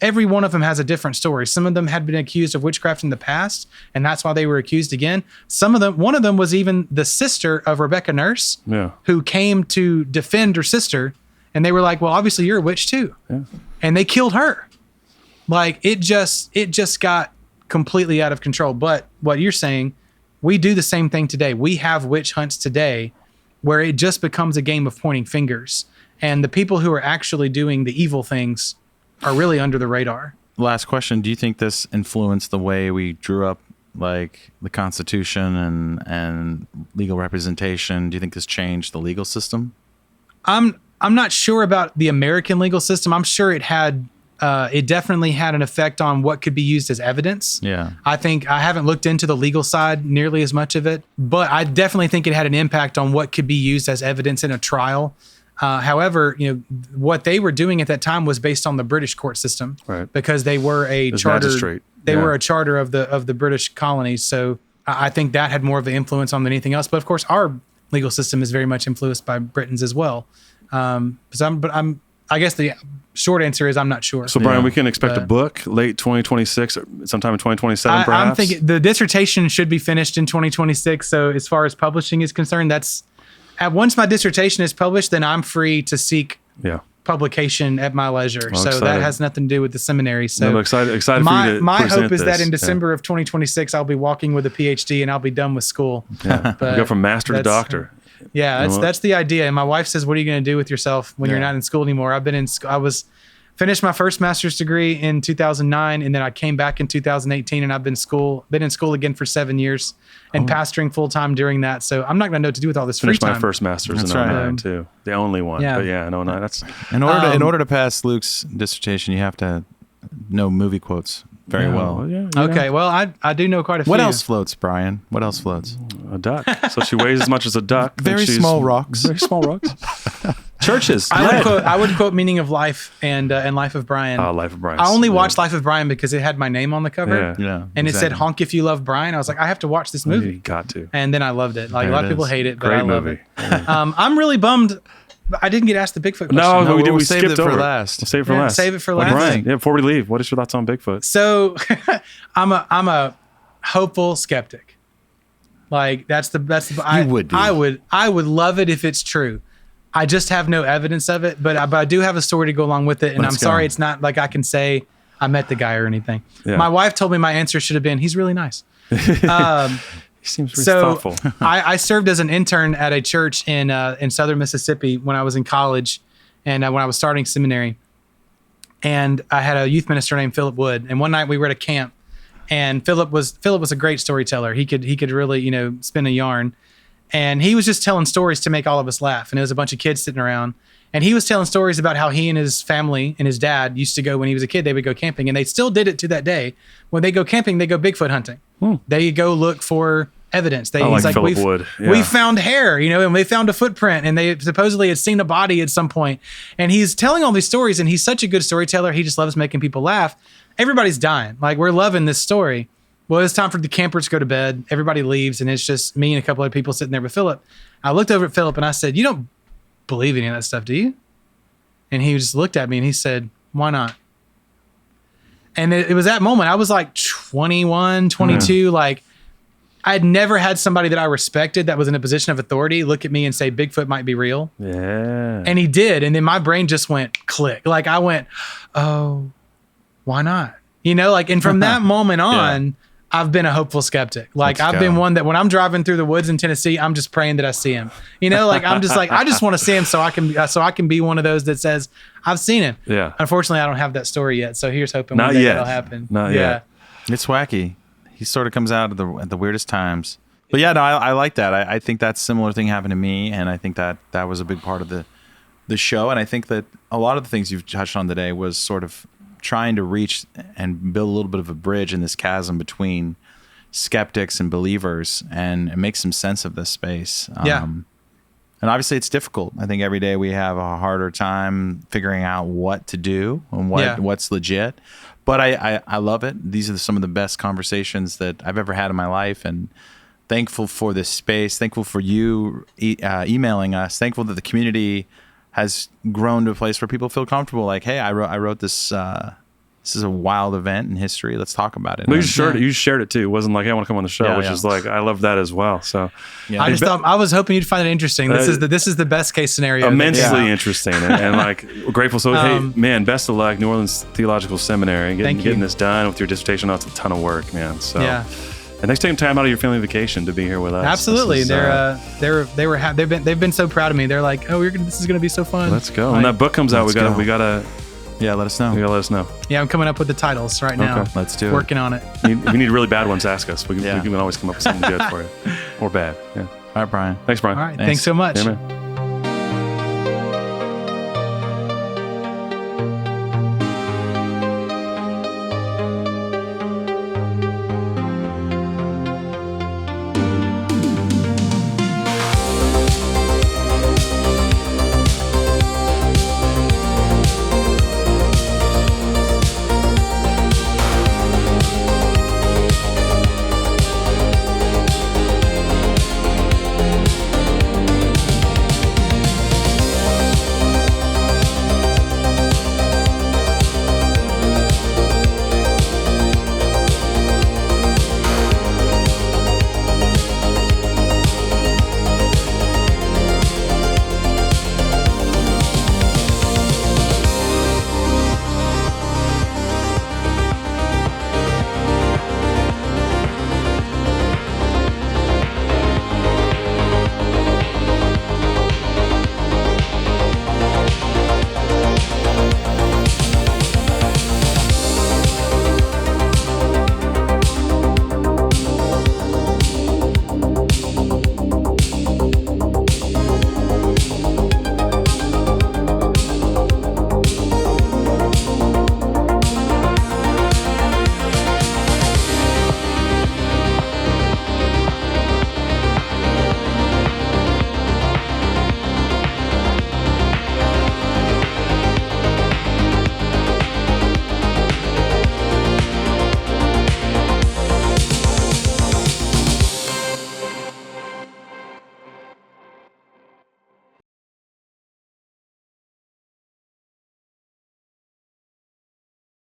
Every one of them has a different story. Some of them had been accused of witchcraft in the past, and that's why they were accused again. One of them was even the sister of Rebecca Nurse, who came to defend her sister, and they were like, well, obviously you're a witch too. Yeah. And they killed her. Like, it just got completely out of control. But what you're saying, we do the same thing today. We have witch hunts today where it just becomes a game of pointing fingers. And the people who are actually doing the evil things are really under the radar. Last question. Do you think this influenced the way we drew up like the Constitution and legal representation? Do you think this changed the legal system? I'm not sure about the American legal system. I'm sure it definitely had an effect on what could be used as evidence. Yeah. I think I haven't looked into the legal side nearly as much of it, but I definitely think it had an impact on what could be used as evidence in a trial. However, what they were doing at that time was based on the British court system, right? Because they were a charter. They were a charter of the British colonies. So I think that had more of an influence on than anything else. But of course, our legal system is very much influenced by Britain's as well. I guess the short answer is I'm not sure. So Brian, we can expect a book late 2026, or sometime in 2027, perhaps? I'm thinking the dissertation should be finished in 2026. So as far as publishing is concerned, once my dissertation is published, then I'm free to seek publication at my leisure. So that has nothing to do with the seminary. So excited for you to my hope is that in December of 2026, I'll be walking with a PhD and I'll be done with school. Yeah, go from master to doctor. Yeah, that's the idea. And my wife says, "What are you going to do with yourself when you're not in school anymore?" Finished my first master's degree in 2009, and then I came back in 2018, and I've been in school again for 7 years, and pastoring full time during that. So I'm not going to know what to do with all this free time. Finished my first master's in 09 too, the only one. Yeah. But in 09, that's in order to pass Luke's dissertation, you have to know movie quotes very well. Okay, well, I do know quite a few. What else floats, Brian? What else floats? A duck. So she weighs as much as a duck. Very small rocks. Very small rocks. Churches. I would quote Meaning of Life and Life of Brian. Life of Brian. I only watched Life of Brian because it had my name on the cover. Yeah. And it said, "Honk if you love Brian." I was like, I have to watch this movie. You got to. And then I loved it. Like, a lot of people hate it, but Great I love movie. it. I'm really bummed. I didn't get asked the Bigfoot question. No, we did. we'll We save skipped it for over last. We'll save it for last. Save it for Well, last. Brian, before we leave, what is your thoughts on Bigfoot? So I'm a hopeful skeptic. Like that's the You would be. I would love it if it's true. I just have no evidence of it, but I do have a story to go along with it. And Let's I'm sorry, go. it's not like I can say I met the guy or anything. Yeah. My wife told me my answer should have been, he's really nice. He seems really thoughtful. I served as an intern at a church in southern Mississippi when I was in college and when I was starting seminary. And I had a youth minister named Philip Wood. And one night we were at a camp, and Philip was a great storyteller. He could really, spin a yarn. And he was just telling stories to make all of us laugh. And there was a bunch of kids sitting around. And he was telling stories about how he and his family and his dad used to go when he was a kid. They would go camping, and they still did it to that day. When they go camping, they go Bigfoot hunting. They go look for evidence. He's like, Philip Wood. Yeah. We found hair, and they found a footprint, and they supposedly had seen a body at some point. And he's telling all these stories, and he's such a good storyteller. He just loves making people laugh. Everybody's dying. Like, we're loving this story. Well, it's time for the campers to go to bed. Everybody leaves, and it's just me and a couple other people sitting there with Philip. I looked over at Philip, and I said, "You don't believe any of that stuff, do you?" And he just looked at me, and he said, "Why not?" And it was that moment. I was like 21, 22. Like, I had never had somebody that I respected that was in a position of authority look at me and say, Bigfoot might be real. Yeah. And he did. And then my brain just went click. Like, I went, oh, why not? And from that moment on, I've been a hopeful skeptic. Like, I've been one that when I'm driving through the woods in Tennessee, I'm just praying that I see him. I'm just like, I just want to see him so I can be one of those that says, I've seen him. Yeah. Unfortunately, I don't have that story yet. So here's hoping Not one day yet. that'll happen. Not yet. It's wacky. He sort of comes out at the weirdest times. But yeah, no, I like that. I think that similar thing happened to me, and I think that was a big part of the show. And I think that a lot of the things you've touched on today was sort of trying to reach and build a little bit of a bridge in this chasm between skeptics and believers, and make some sense of this space. And obviously it's difficult. I think every day we have a harder time figuring out what to do and what's legit. But I love it. These are some of the best conversations that I've ever had in my life, and thankful for this space. Thankful for you emailing us. Thankful that the community has grown to a place where people feel comfortable. Like, hey, I wrote this. This is a wild event in history. Let's talk about it. Well, you shared it too. It wasn't like, I want to come on the show, which is like, I love that as well. So I was hoping you'd find it interesting. This is the best case scenario. Immensely interesting and like grateful. So hey, man, best of luck, New Orleans Theological Seminary, getting this done with your dissertation. That's a ton of work, man. So and thanks for taking time out of your family vacation to be here with us. Absolutely, they've been so proud of me. They're like, oh, this is gonna be so fun. Let's go. When that book comes out, we gotta. Yeah, let us know. You gotta let us know. Yeah, I'm coming up with the titles right now. Okay, let's do it. Working on it. If you need really bad ones, ask us. We can always come up with something good for you. Or bad. Yeah. All right, Brian. Thanks, Brian. All right. Thanks so much. Yeah, man.